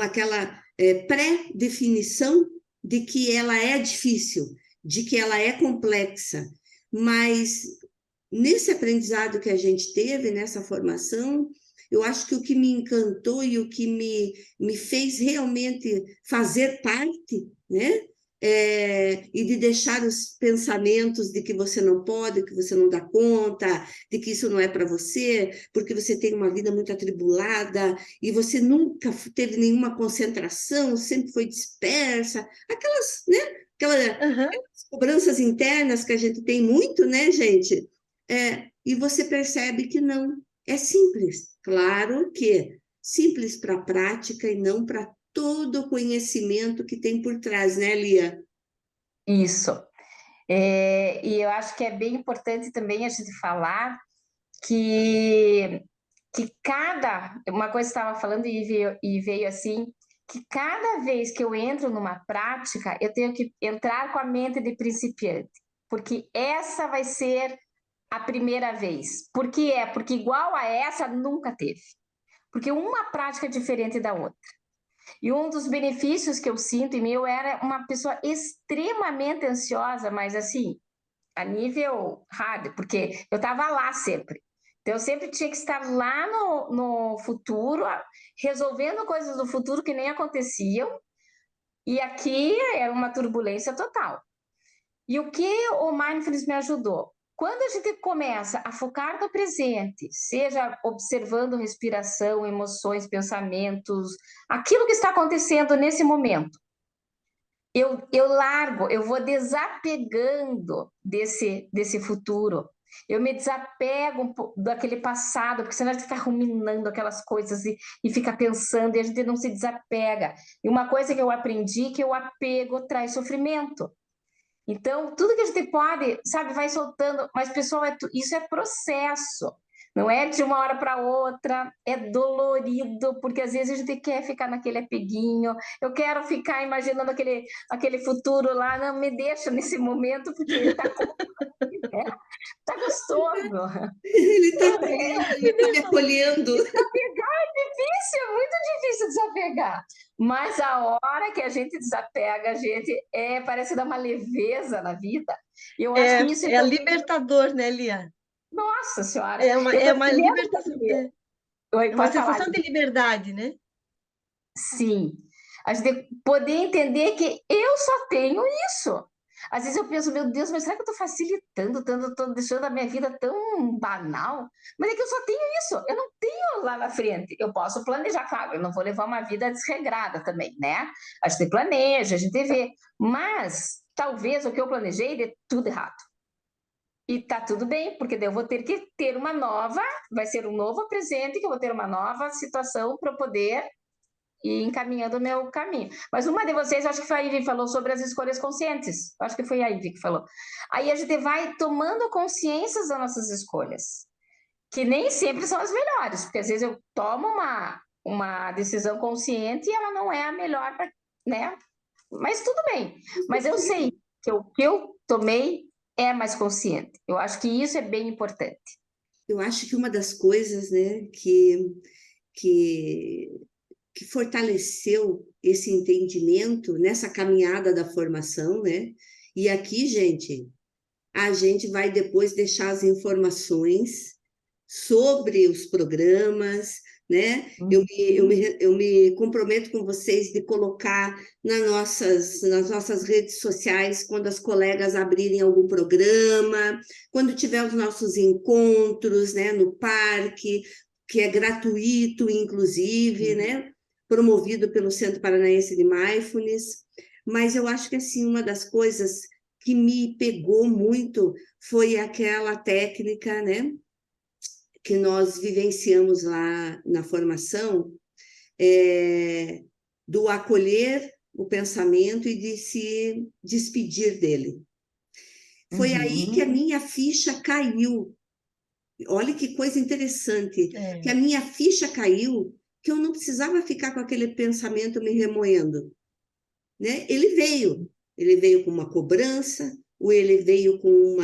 aquela pré-definição de que ela é difícil, de que ela é complexa, mas nesse aprendizado que a gente teve, nessa formação, eu acho que o que me encantou e o que me fez realmente fazer parte, né? E de deixar os pensamentos de que você não pode, que você não dá conta, de que isso não é para você, porque você tem uma vida muito atribulada e você nunca teve nenhuma concentração, sempre foi dispersa, aquelas, né? Aquelas Uhum. cobranças internas que a gente tem muito, né, gente? E você percebe que não, é simples. Claro que simples para a prática e não para todo o conhecimento que tem por trás, né, Lia? Isso. E eu acho que é bem importante também a gente falar que uma coisa que estava falando e veio assim, que cada vez que eu entro numa prática, eu tenho que entrar com a mente de principiante, porque essa vai ser a primeira vez. Por que é? Porque igual a essa nunca teve. Porque uma prática é diferente da outra. E um dos benefícios que eu sinto em mim, eu era uma pessoa extremamente ansiosa, mas assim, a nível hard, porque eu estava lá sempre. Então, eu sempre tinha que estar lá no futuro, resolvendo coisas do futuro que nem aconteciam, e aqui era uma turbulência total. E o que o Mindfulness me ajudou? Quando a gente começa a focar no presente, seja observando respiração, emoções, pensamentos, aquilo que está acontecendo nesse momento, eu largo, eu vou desapegando desse futuro. Eu me desapego daquele passado, porque senão a gente fica ruminando aquelas coisas e fica pensando, e a gente não se desapega. E uma coisa que eu aprendi é que o apego traz sofrimento. Então, tudo que a gente pode, sabe, vai soltando, mas, pessoal, isso é processo. Não é de uma hora para outra, é dolorido, porque às vezes a gente quer ficar naquele apeguinho, eu quero ficar imaginando aquele futuro lá, não me deixa nesse momento, porque tá gostoso. Ele está É, acolhendo, ele está me acolhendo. desapegar é difícil, é muito difícil desapegar. Mas a hora que a gente desapega, a gente parece dar uma leveza na vida. E eu acho que isso é É também. libertador, né, Lia? Nossa Senhora! É uma, Eu é também uma lembro libertação, que. Oi, é uma pode falar. sensação de liberdade, né? Sim. A gente poder entender que eu só tenho isso. Às vezes eu penso, meu Deus, mas será que eu estou facilitando, estou deixando a minha vida tão banal? Mas é que eu só tenho isso, eu não tenho lá na frente. Eu posso planejar, claro, eu não vou levar uma vida desregrada também, né? A gente planeja, a gente vê. Mas talvez o que eu planejei dê tudo errado. E tá tudo bem, porque daí eu vou ter que ter uma nova, vai ser um novo presente, que eu vou ter uma nova situação para poder ir encaminhando o meu caminho. Mas uma de vocês, acho que foi a Ivy, falou sobre as escolhas conscientes. Acho que foi a Ivy que falou. Aí a gente vai tomando consciência das nossas escolhas, que nem sempre são as melhores, porque às vezes eu tomo uma decisão consciente e ela não é a melhor, né? Mas tudo bem. Mas eu sei que o que eu tomei é mais consciente. Eu acho que isso é bem importante. eu acho que uma das coisas, né, que, que fortaleceu esse entendimento nessa caminhada da formação, né? E aqui, gente, a gente vai depois deixar as informações sobre os programas, né? Eu me comprometo com vocês de colocar nas nossas redes sociais, quando as colegas abrirem algum programa, quando tiver os nossos encontros, né, no parque, que é gratuito, inclusive, né? Promovido pelo Centro Paranaense de Mindfulness. Mas eu acho que, assim, uma das coisas que me pegou muito foi aquela técnica, né, que nós vivenciamos lá na formação, do acolher o pensamento e de se despedir dele. Foi aí que a minha ficha caiu. Olha que coisa interessante, que a minha ficha caiu, que eu não precisava ficar com aquele pensamento me remoendo, né? Ele veio com uma cobrança, ou ele veio com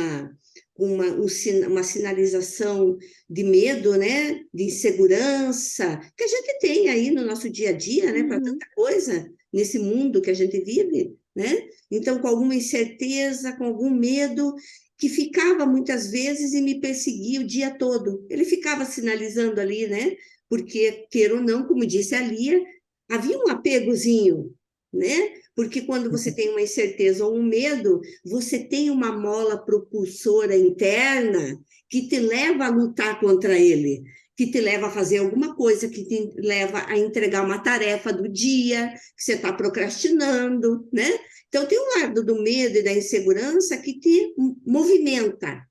uma sinalização de medo, né? De insegurança, que a gente tem aí no nosso dia a dia, né? Para tanta coisa nesse mundo que a gente vive, né? Então, com alguma incerteza, com algum medo, que ficava muitas vezes e me perseguia o dia todo. Ele ficava sinalizando ali, né? Porque, queira ou não, como disse a Lia, havia um apegozinho, né? Porque quando você tem uma incerteza ou um medo, você tem uma mola propulsora interna que te leva a lutar contra ele, que te leva a fazer alguma coisa, que te leva a entregar uma tarefa do dia, que você está procrastinando, né? Então, tem um lado do medo e da insegurança que te movimenta,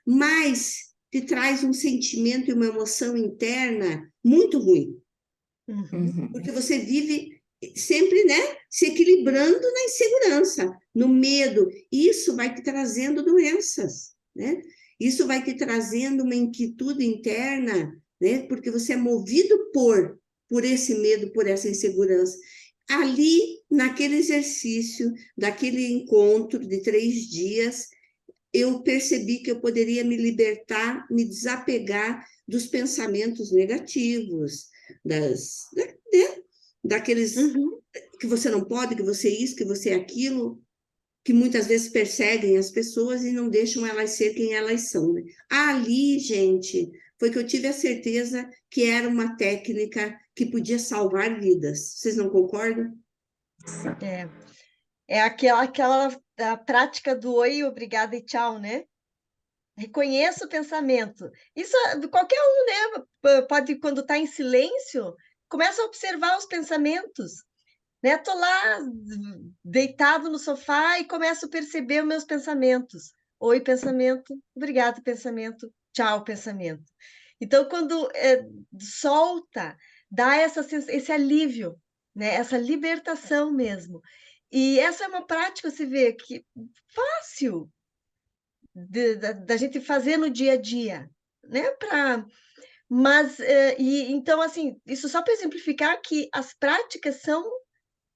mas te traz um sentimento e uma emoção interna muito ruim. Porque você vive sempre, né, se equilibrando na insegurança, no medo. Isso vai te trazendo doenças, né? Isso vai te trazendo uma inquietude interna, né? Porque você é movido por esse medo, por essa insegurança. Ali, naquele exercício, daquele encontro de 3 dias, eu percebi que eu poderia me libertar, me desapegar dos pensamentos negativos, daqueles que você não pode, que você é isso, que você é aquilo, que muitas vezes perseguem as pessoas e não deixam elas ser quem elas são, né? Ali, gente, foi que eu tive a certeza que era uma técnica que podia salvar vidas. Vocês não concordam? É aquela a prática do oi, obrigada e tchau, né? Reconheça o pensamento. Isso qualquer um, né? Pode, quando está em silêncio, começa a observar os pensamentos. Né? Tô lá deitado no sofá e começo a perceber os meus pensamentos. Oi, pensamento. Obrigado, pensamento. Tchau, pensamento. Então, quando solta, dá esse alívio, né? Essa libertação mesmo. E essa é uma prática, você vê, que fácil da gente fazer no dia a dia, né? Mas, então, assim, isso só para exemplificar que as práticas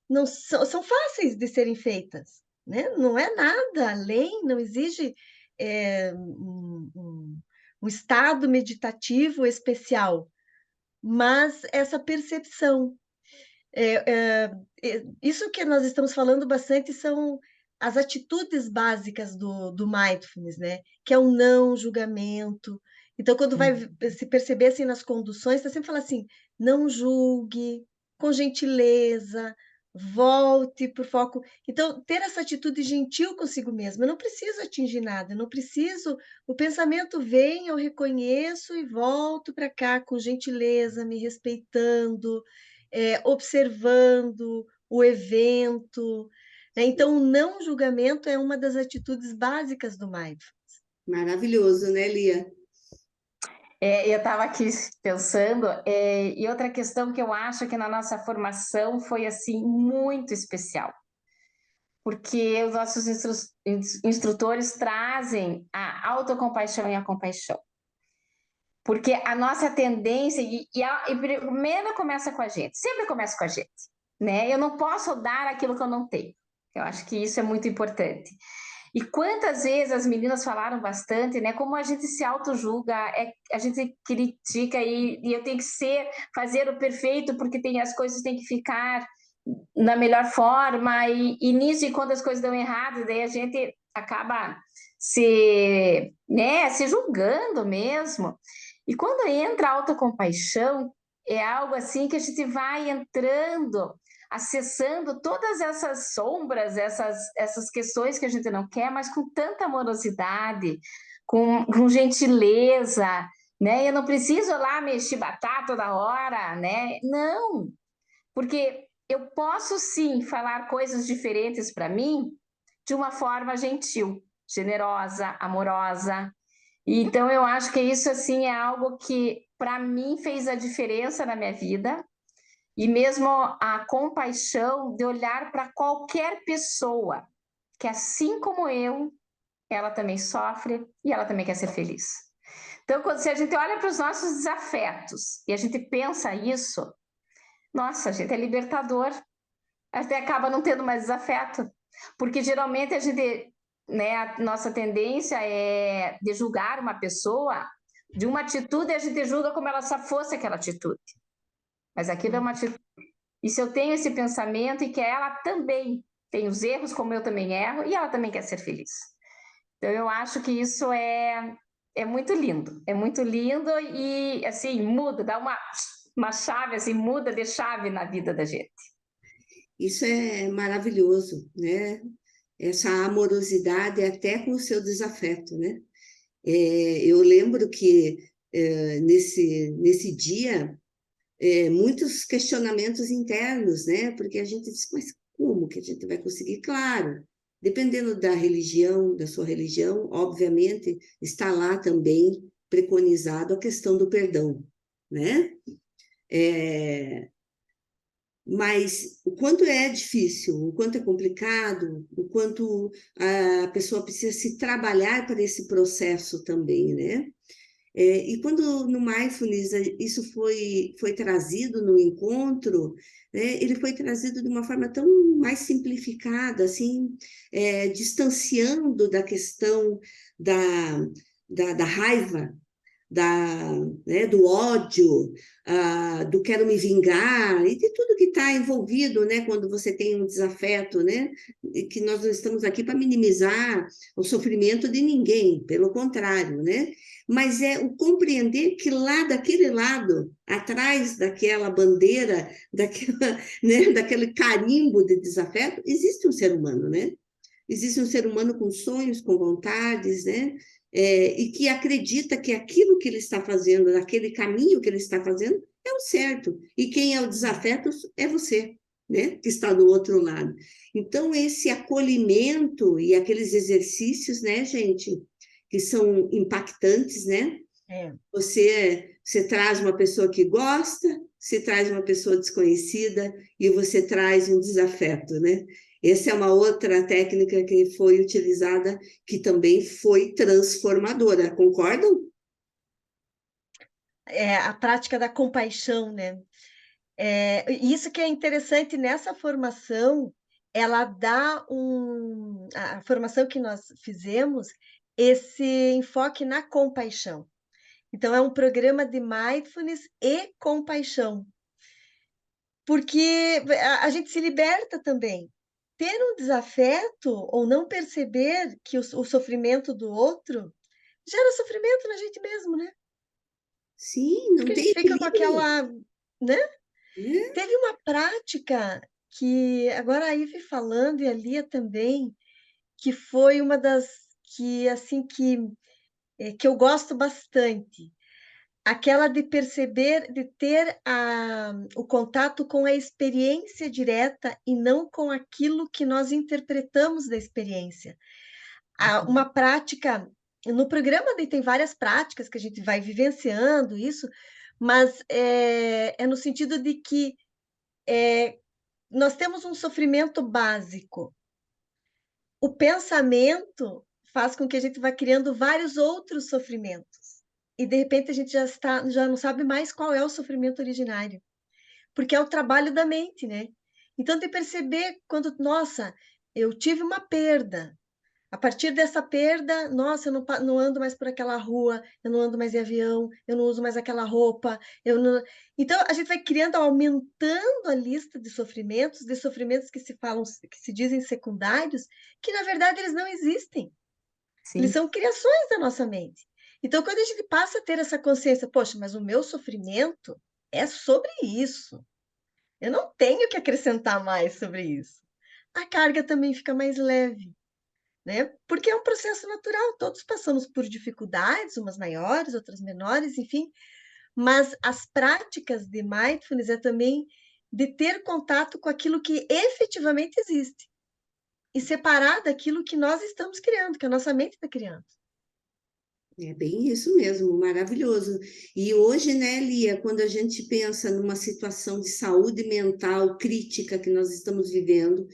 não são fáceis de serem feitas, né? Não é nada além, não exige um estado meditativo especial, mas essa percepção. Isso que nós estamos falando bastante são as atitudes básicas do mindfulness, né? Que é o não julgamento. Então, quando vai se perceber assim nas conduções, está sempre falando assim: não julgue, com gentileza, volte para o foco. Então, ter essa atitude gentil consigo mesmo. Eu não preciso atingir nada, eu não preciso. O pensamento vem, eu reconheço e volto para cá com gentileza, me respeitando, observando o evento. Né? Então, o não julgamento é uma das atitudes básicas do mindfulness. Maravilhoso, né, Lia? Eu estava aqui pensando, e outra questão que eu acho que na nossa formação foi assim muito especial, porque os nossos instrutores trazem a autocompaixão e a compaixão. Porque a nossa tendência, e primeiro começa com a gente, sempre começa com a gente, né? Eu não posso dar aquilo que eu não tenho. Eu acho que isso é muito importante. E quantas vezes as meninas falaram bastante, né? Como a gente se auto-julga, a gente critica e eu tenho que fazer o perfeito porque as coisas têm que ficar na melhor forma e nisso, e quando as coisas dão errado, daí a gente acaba se julgando mesmo. E quando entra a autocompaixão, é algo assim que a gente vai entrando, acessando todas essas sombras, essas questões que a gente não quer, mas com tanta amorosidade, com gentileza, né? Eu não preciso lá mexer batata toda hora, né? Não, porque eu posso sim falar coisas diferentes para mim de uma forma gentil, generosa, amorosa. Então eu acho que isso assim é algo que para mim fez a diferença na minha vida. E mesmo a compaixão de olhar para qualquer pessoa que assim como eu, ela também sofre e ela também quer ser feliz. Então, se a gente olha para os nossos desafetos e a gente pensa isso, nossa, gente, é libertador. A gente acaba não tendo mais desafeto. Porque geralmente a gente, né, a nossa tendência é de julgar uma pessoa de uma atitude e a gente julga como ela só fosse aquela atitude. Mas aquilo é uma atitude. E se eu tenho esse pensamento e que ela também tem os erros como eu também erro e ela também quer ser feliz. Então eu acho que isso é muito lindo. É muito lindo e assim, muda, dá uma chave, assim, muda de chave na vida da gente. Isso é maravilhoso, né? Essa amorosidade até com o seu desafeto, né? Eu lembro que nesse dia, muitos questionamentos internos, né? Porque a gente diz, mas como que a gente vai conseguir? Claro, dependendo da religião, da sua religião, obviamente, está lá também preconizado a questão do perdão, né? Mas o quanto é difícil, o quanto é complicado, o quanto a pessoa precisa se trabalhar para esse processo também, né? E quando no Mindfulness isso foi trazido no encontro, né, ele foi trazido de uma forma tão mais simplificada, assim, distanciando da questão da raiva, do ódio, do quero me vingar, e de tudo que está envolvido, né, quando você tem um desafeto, né, e que nós não estamos aqui para minimizar o sofrimento de ninguém, pelo contrário, né, mas é o compreender que lá daquele lado, atrás daquela bandeira, daquele carimbo de desafeto, existe um ser humano, né? Existe um ser humano com sonhos, com vontades, né? E que acredita que aquilo que ele está fazendo, aquele caminho que ele está fazendo, é o certo. E quem é o desafeto é você, né? Que está do outro lado. Então, esse acolhimento e aqueles exercícios, né, gente, que são impactantes, né? Você traz uma pessoa que gosta, você traz uma pessoa desconhecida e você traz um desafeto, né? Essa é uma outra técnica que foi utilizada, que também foi transformadora, concordam? A prática da compaixão, né? Isso que é interessante nessa formação, ela dá a formação que nós fizemos, esse enfoque na compaixão. Então, é um programa de mindfulness e compaixão, porque a gente se liberta também. Ter um desafeto ou não perceber que o sofrimento do outro gera sofrimento na gente mesmo, né? Sim, não Porque a tem gente fica com equilíbrio, aquela, né? né? Teve uma prática que agora a Ivy falando e a Lia também, que foi uma das que assim que eu gosto bastante. Aquela de perceber, de ter o contato com a experiência direta e não com aquilo que nós interpretamos da experiência. Uma prática, no programa tem várias práticas que a gente vai vivenciando isso, mas é no sentido de que nós temos um sofrimento básico. O pensamento faz com que a gente vá criando vários outros sofrimentos. E de repente a gente já não sabe mais qual é o sofrimento originário, porque é o trabalho da mente, né? Então, de perceber quando, nossa, eu tive uma perda, A partir dessa perda, nossa, eu não ando mais por aquela rua, eu não ando mais em avião, eu não uso mais aquela roupa, eu não... Então, a gente vai criando, aumentando a lista de sofrimentos que se falam, que se dizem secundários, que na verdade eles não existem. Eles Sim. são criações da nossa mente. Então, quando a gente passa a ter essa consciência, poxa, mas o meu sofrimento é sobre isso. Eu não tenho que acrescentar mais sobre isso. A carga também fica mais leve, né? Porque é um processo natural, todos passamos por dificuldades, umas maiores, outras menores, enfim, mas as práticas de mindfulness é também de ter contato com aquilo que efetivamente existe e separar daquilo que nós estamos criando, que a nossa mente está criando. É bem isso mesmo, maravilhoso. E hoje, né, Lia, quando a gente pensa numa situação de saúde mental crítica que nós estamos vivendo,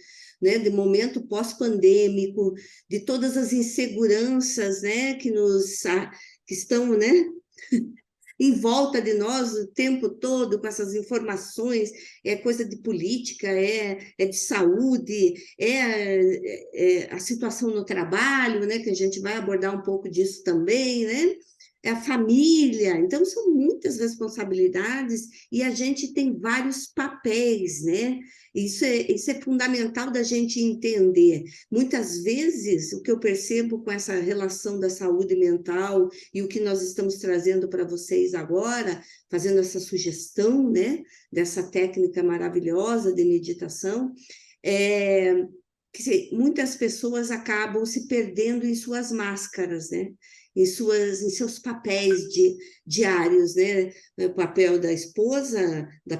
né, de momento pós-pandêmico, de todas as inseguranças, né, que estão, né, em volta de nós o tempo todo com essas informações, é coisa de política, é de saúde, é a situação no trabalho, né, que a gente vai abordar um pouco disso também, né? É a família, então são muitas responsabilidades e a gente tem vários papéis, né? Isso é fundamental da gente entender. Muitas vezes, o que eu percebo com essa relação da saúde mental e o que nós estamos trazendo para vocês agora, fazendo essa sugestão, né, dessa técnica maravilhosa de meditação, é que muitas pessoas acabam se perdendo em suas máscaras, né? Em seus papéis diários, né? O papel da esposa, da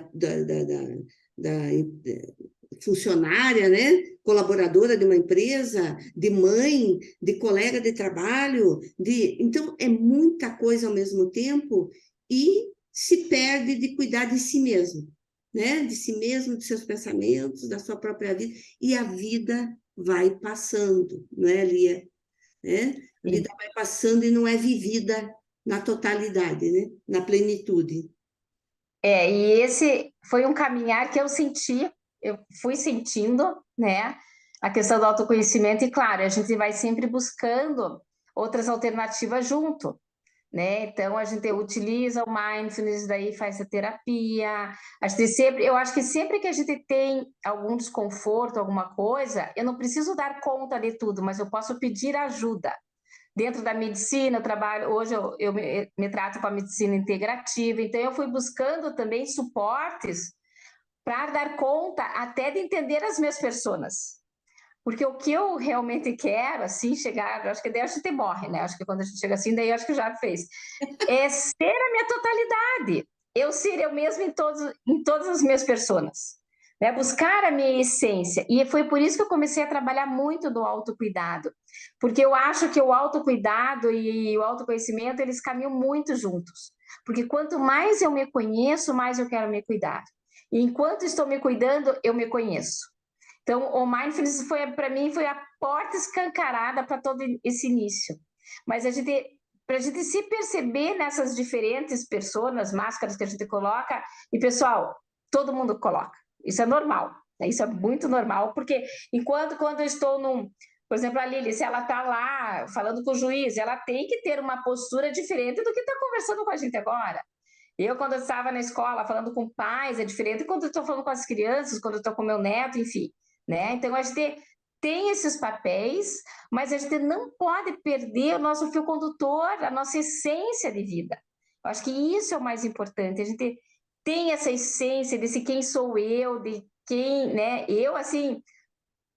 funcionária, né? Colaboradora de uma empresa, de mãe, de colega de trabalho, então é muita coisa ao mesmo tempo e se perde de cuidar de si mesmo, né? De si mesmo, de seus pensamentos, da sua própria vida, e a vida vai passando, né, Lia? Né? A vida vai passando e não é vivida na totalidade, né? Na plenitude. E esse foi um caminhar que eu fui sentindo, né? A questão do autoconhecimento, e claro, a gente vai sempre buscando outras alternativas junto, né? Então a gente utiliza o mindfulness, daí faz a terapia. Eu acho que sempre que a gente tem algum desconforto, alguma coisa, eu não preciso dar conta de tudo, mas eu posso pedir ajuda. Dentro da medicina, eu trabalho, hoje eu me trato com a medicina integrativa, então eu fui buscando também suportes para dar conta até de entender as minhas personas. Porque o que eu realmente quero, assim, chegar, acho que daí a gente morre, né? Acho que quando a gente chega assim, daí acho que já fez. É ser a minha totalidade. Eu ser eu mesmo em todas as minhas personas. Né? Buscar a minha essência. E foi por isso que eu comecei a trabalhar muito do autocuidado. Porque eu acho que o autocuidado e o autoconhecimento, eles caminham muito juntos. Porque quanto mais eu me conheço, mais eu quero me cuidar. E enquanto estou me cuidando, eu me conheço. Então, o mindfulness para mim, foi a porta escancarada para todo esse início. Mas para a gente se perceber nessas diferentes personas, máscaras que a gente coloca, e pessoal, todo mundo coloca. Isso é normal, né? Isso é muito normal, porque quando eu estou por exemplo, a Lili, se ela está lá falando com o juiz, ela tem que ter uma postura diferente do que está conversando com a gente agora. Quando eu estava na escola falando com pais, é diferente quando eu estou falando com as crianças, quando eu estou com meu neto, enfim. Né? Então, a gente tem esses papéis, mas a gente não pode perder o nosso fio condutor, a nossa essência de vida. Eu acho que isso é o mais importante. A gente tem essa essência desse quem sou eu, de quem, né? Eu, assim,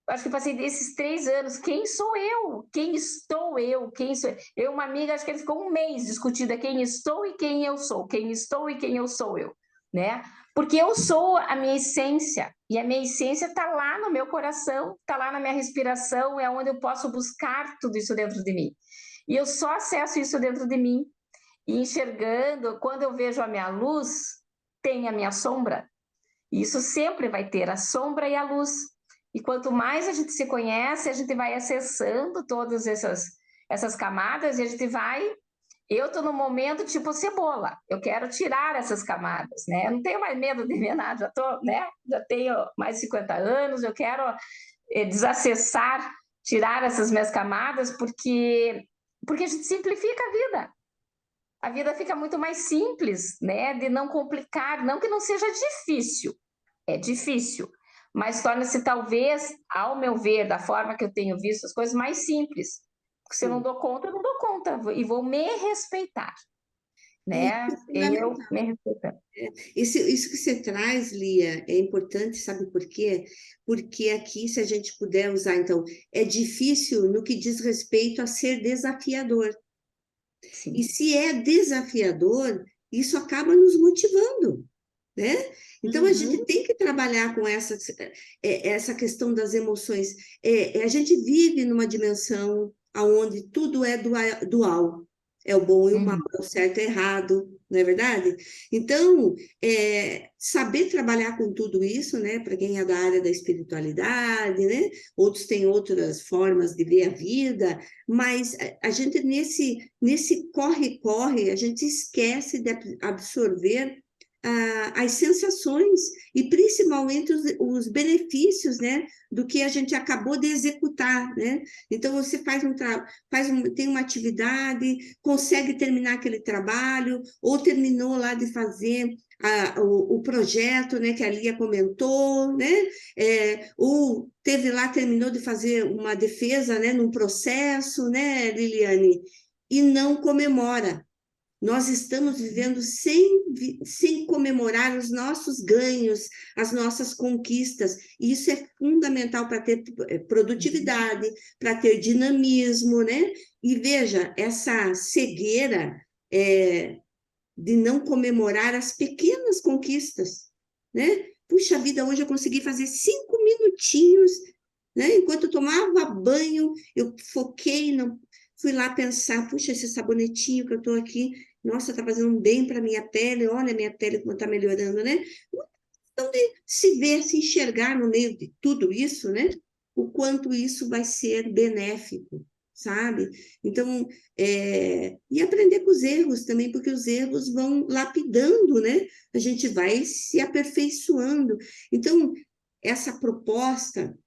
acho que passei desses 3 anos, quem sou eu? Quem estou eu? Quem sou eu? Eu, uma amiga, acho que ele ficou um mês discutindo quem estou e quem eu sou, quem estou e quem eu sou eu, né? Porque eu sou a minha essência, e a minha essência está lá no meu coração, está lá na minha respiração, é onde eu posso buscar tudo isso dentro de mim. E eu só acesso isso dentro de mim, e enxergando, quando eu vejo a minha luz, tem a minha sombra. E isso sempre vai ter a sombra e a luz. E quanto mais a gente se conhece, a gente vai acessando todas essas camadas e a gente vai... Eu estou no momento tipo cebola, eu quero tirar essas camadas, né? Eu não tenho mais medo de ver nada, né? Já tenho mais de 50 anos, eu quero desacessar tirar essas minhas camadas, porque a gente simplifica a vida. A vida fica muito mais simples, né? De não complicar, não que não seja difícil, é difícil, mas torna-se talvez, ao meu ver, da forma que eu tenho visto as coisas, mais simples. Porque se eu não dou conta, eu não dou conta e vou me respeitar, Isso né? é Eu fundamental. me respeitando. Isso que você traz, Lia, é importante, sabe por quê? Porque aqui, se a gente puder usar, então, é difícil no que diz respeito a ser desafiador. E Sim. se é desafiador, isso acaba nos motivando, né? Então, a gente Uhum. tem que trabalhar com essa questão das emoções. A gente vive numa dimensão onde tudo é dual. É o bom e o mal, Uhum. é o certo e o errado, não é verdade? Então, saber trabalhar com tudo isso, né? Para quem é da área da espiritualidade, né? Outros têm outras formas de ver a vida, mas a gente, nesse corre-corre, a gente esquece de absorver as sensações e principalmente os benefícios, né, do que a gente acabou de executar, né? Então você tem uma atividade, consegue terminar aquele trabalho, ou terminou lá de fazer o projeto, né, que a Lia comentou, né? Ou terminou de fazer uma defesa, né, num processo, né, Liliane? E não comemora. Nós estamos vivendo sem comemorar os nossos ganhos, as nossas conquistas. E isso é fundamental para ter produtividade, para ter dinamismo, né? E veja, essa cegueira de não comemorar as pequenas conquistas, né? Puxa vida, hoje eu consegui fazer 5 minutinhos, né? Enquanto eu tomava banho, eu foquei, fui lá pensar, puxa, esse sabonetinho que eu estou aqui, nossa, está fazendo um bem para a minha pele, olha a minha pele como está melhorando, né? Então, de se ver, se enxergar no meio de tudo isso, né? O quanto isso vai ser benéfico, sabe? Então, e aprender com os erros também, porque os erros vão lapidando, né? A gente vai se aperfeiçoando. Então, essa proposta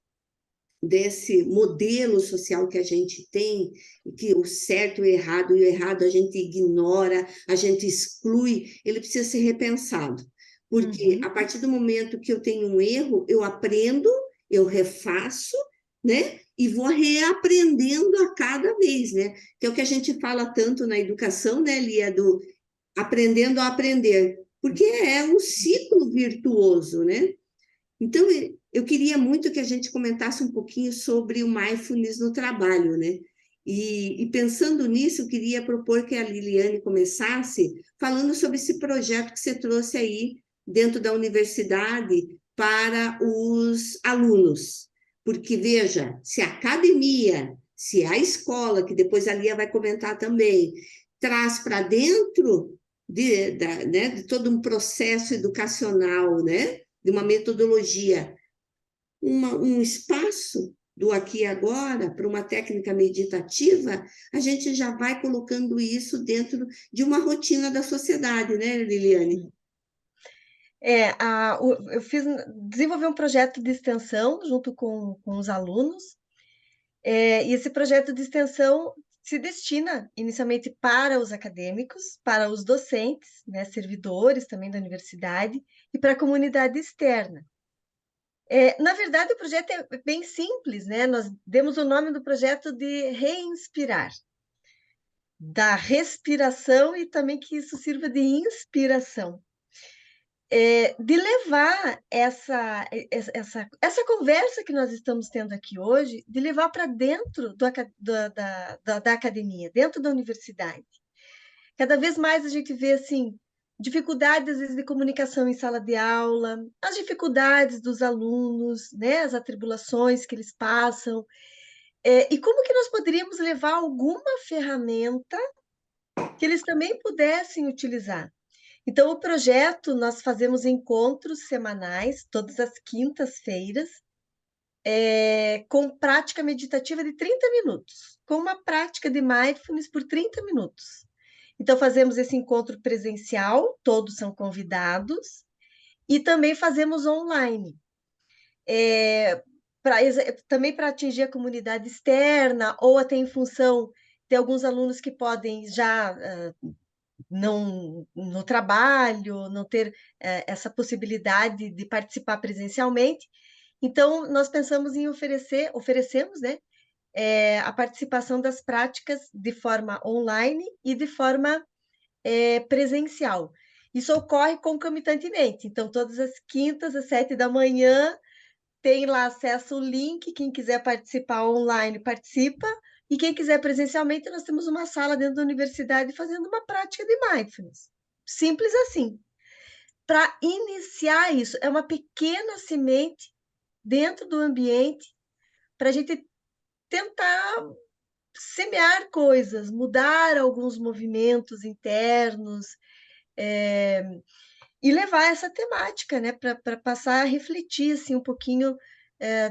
desse modelo social que a gente tem, que o certo e o errado a gente ignora, a gente exclui, ele precisa ser repensado. Porque a partir do momento que eu tenho um erro, eu aprendo, eu refaço, né? E vou reaprendendo a cada vez, né? Que é o que a gente fala tanto na educação, né, Lia, do aprendendo a aprender. Porque é um ciclo virtuoso, né? Então, eu queria muito que a gente comentasse um pouquinho sobre o mindfulness no trabalho, né? E pensando nisso, eu queria propor que a Liliane começasse falando sobre esse projeto que você trouxe aí dentro da universidade para os alunos. Porque, veja, se a academia, se a escola, que depois a Lia vai comentar também, traz para dentro né, de todo um processo educacional, né? De uma metodologia, um espaço do aqui e agora, para uma técnica meditativa, a gente já vai colocando isso dentro de uma rotina da sociedade, né, Liliane? Eu desenvolvi um projeto de extensão junto com os alunos, e esse projeto de extensão se destina inicialmente para os acadêmicos, para os docentes, né, servidores também da universidade, e para a comunidade externa. Na verdade, o projeto é bem simples, né? Nós demos o nome do projeto de Reinspirar, da respiração e também que isso sirva de inspiração. De levar essa conversa que nós estamos tendo aqui hoje, de levar para dentro da academia, dentro da universidade. Cada vez mais a gente vê assim, dificuldades, às vezes, de comunicação em sala de aula, as dificuldades dos alunos, né, as atribulações que eles passam, e como que nós poderíamos levar alguma ferramenta que eles também pudessem utilizar. Então, o projeto, nós fazemos encontros semanais, todas as quintas-feiras, com prática meditativa de 30 minutos, com uma prática de mindfulness por 30 minutos. Então, fazemos esse encontro presencial, todos são convidados, e também fazemos online. também para atingir a comunidade externa, ou até em função de alguns alunos que podem já não no trabalho, não ter essa possibilidade de participar presencialmente. Então, nós pensamos em oferecemos, né, a participação das práticas de forma online e de forma presencial. Isso ocorre concomitantemente. Então, todas as quintas, às 7 da manhã, tem lá acesso ao link. Quem quiser participar online, participa. E quem quiser presencialmente, nós temos uma sala dentro da universidade fazendo uma prática de mindfulness. Simples assim. Para iniciar isso, é uma pequena semente dentro do ambiente para a gente tentar semear coisas, mudar alguns movimentos internos, e levar essa temática, né, para passar a refletir assim, um pouquinho,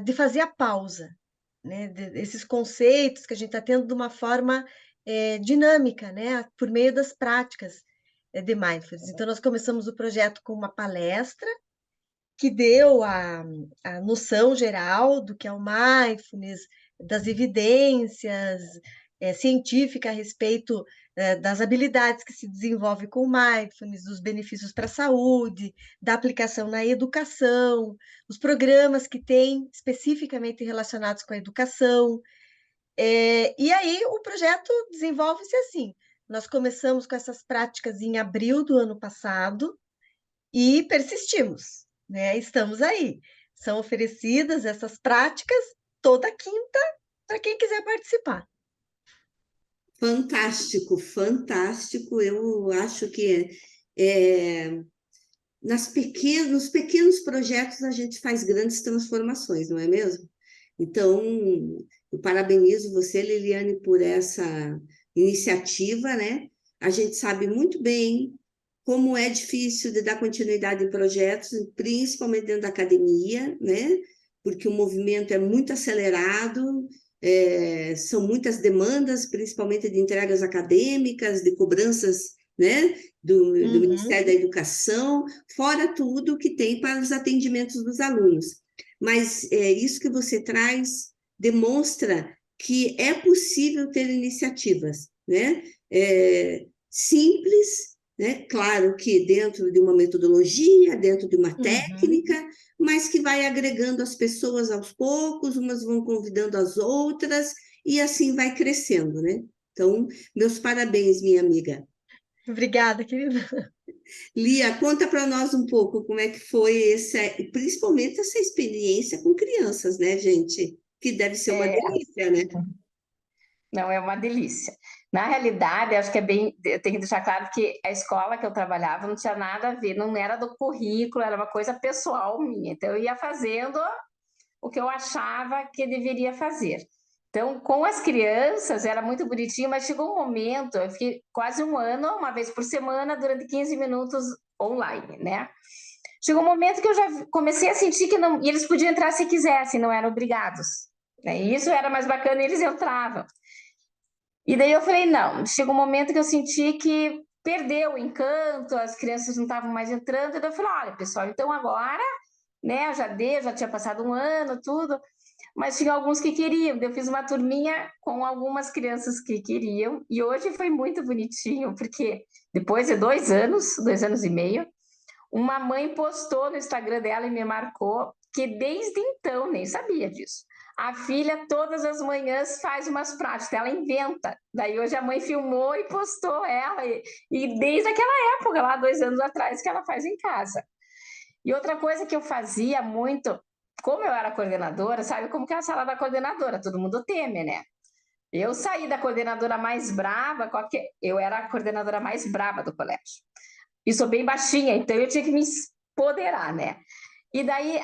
de fazer a pausa, né, desses conceitos que a gente está tendo de uma forma dinâmica, né, por meio das práticas de mindfulness. Então, nós começamos o projeto com uma palestra que deu a noção geral do que é o mindfulness, das evidências científicas a respeito das habilidades que se desenvolve com o mindfulness, dos benefícios para a saúde, da aplicação na educação, os programas que tem especificamente relacionados com a educação. E aí o projeto desenvolve-se assim. Nós começamos com essas práticas em abril do ano passado e persistimos, né? Estamos aí. São oferecidas essas práticas toda quinta para quem quiser participar. Fantástico, fantástico. Eu acho que nos pequenos projetos a gente faz grandes transformações, não é mesmo? Então, eu parabenizo você, Liliane, por essa iniciativa, né? A gente sabe muito bem como é difícil de dar continuidade em projetos, principalmente dentro da academia, né? Porque o movimento é muito acelerado, são muitas demandas, principalmente de entregas acadêmicas, de cobranças, né? Do Ministério da Educação, fora tudo que tem para os atendimentos dos alunos. Mas isso que você traz demonstra que é possível ter iniciativas, né? Simples, né? Claro que dentro de uma metodologia, dentro de uma técnica, mas que vai agregando as pessoas aos poucos, umas vão convidando as outras, e assim vai crescendo, né? Então, meus parabéns, minha amiga. Obrigada, querida. Lia, conta para nós um pouco como é que foi principalmente essa experiência com crianças, né, gente? Que deve ser uma delícia, né? Não, é uma delícia. Na realidade, acho que eu tenho que deixar claro que a escola que eu trabalhava não tinha nada a ver, não era do currículo, era uma coisa pessoal minha. Então, eu ia fazendo o que eu achava que deveria fazer. Então, com as crianças, era muito bonitinho, mas chegou um momento, eu fiquei quase um ano, uma vez por semana, durante 15 minutos online, né? Chegou um momento que eu já comecei a sentir que não, e eles podiam entrar se quisessem, não eram obrigados. Né? E isso era mais bacana, e eles entravam. E daí eu falei, não, chegou um momento que eu senti que perdeu o encanto, as crianças não estavam mais entrando, e daí eu falei, olha, pessoal, então agora, né, já tinha passado um ano, tudo, mas tinha alguns que queriam, eu fiz uma turminha com algumas crianças que queriam, e hoje foi muito bonitinho, porque depois de 2 anos e meio, uma mãe postou no Instagram dela e me marcou, que desde então, nem sabia disso, a filha todas as manhãs faz umas práticas, ela inventa. Daí hoje a mãe filmou e postou ela, e desde aquela época, lá 2 anos atrás, que ela faz em casa. E outra coisa que eu fazia muito, como eu era coordenadora, sabe como que é a sala da coordenadora? Todo mundo teme, né? Eu saí da coordenadora mais brava, eu era a coordenadora mais brava do colégio. E sou bem baixinha, então eu tinha que me empoderar, né? E daí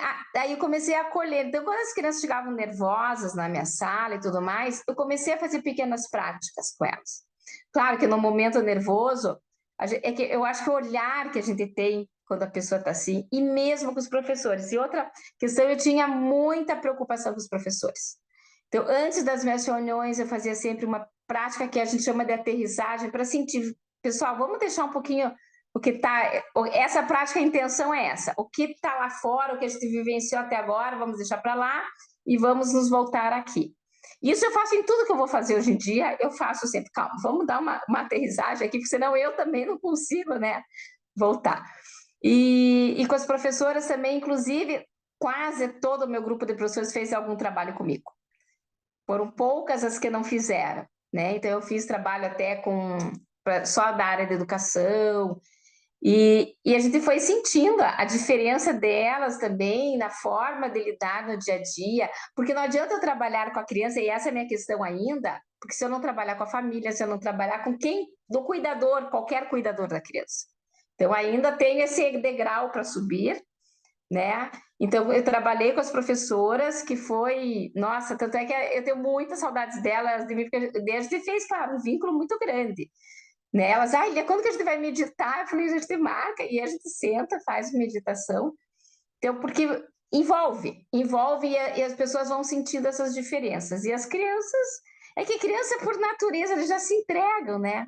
eu comecei a acolher. Então, quando as crianças chegavam nervosas na minha sala e tudo mais, eu comecei a fazer pequenas práticas com elas. Claro que no momento nervoso, é que eu acho que o olhar que a gente tem quando a pessoa está assim, e mesmo com os professores. E outra questão, eu tinha muita preocupação com os professores. Então, antes das minhas reuniões, eu fazia sempre uma prática que a gente chama de aterrissagem, para sentir, pessoal, vamos deixar um pouquinho o que está. Essa prática, a intenção é essa. O que está lá fora, o que a gente vivenciou até agora, vamos deixar para lá, e vamos nos voltar aqui. Isso eu faço em tudo que eu vou fazer hoje em dia, eu faço sempre, calma, vamos dar uma aterrissagem aqui, porque senão eu também não consigo, né, voltar. E com as professoras também, inclusive, quase todo o meu grupo de professores fez algum trabalho comigo. Foram poucas as que não fizeram, né? Então, eu fiz trabalho até só da área da educação, e a gente foi sentindo a diferença delas também na forma de lidar no dia a dia, porque não adianta eu trabalhar com a criança, e essa é a minha questão ainda, porque se eu não trabalhar com a família, se eu não trabalhar com do cuidador, qualquer cuidador da criança. Então, ainda tem esse degrau para subir, né? Então, eu trabalhei com as professoras, que foi... Nossa, tanto é que eu tenho muitas saudades delas, de mim, porque a gente fez, claro, um vínculo muito grande. Né? Elas, Ilia, quando que a gente vai meditar? Eu falei, a gente marca, e a gente senta, faz meditação. Então, porque envolve e as pessoas vão sentindo essas diferenças. E as crianças... É que a criança, por natureza, eles já se entregam, né?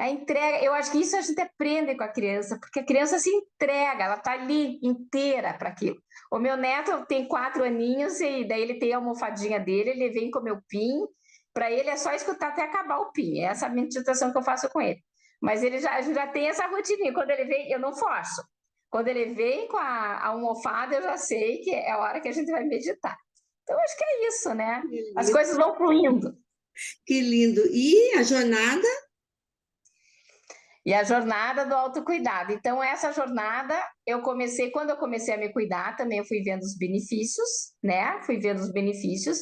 A entrega, eu acho que isso a gente aprende com a criança, porque a criança se entrega, ela está ali inteira para aquilo. O meu neto tem 4 aninhos, e daí ele tem a almofadinha dele, ele vem comer o PIN, para ele é só escutar até acabar o PIN, essa é a meditação que eu faço com ele. Mas a gente já tem essa rotininha, quando ele vem, eu não forço. Quando ele vem com a almofada, eu já sei que é a hora que a gente vai meditar. Então, acho que é isso, né? As coisas vão fluindo. Que lindo! E a jornada? E a jornada do autocuidado. Então, essa jornada, quando eu comecei a me cuidar, também eu fui vendo os benefícios, né? Fui vendo os benefícios.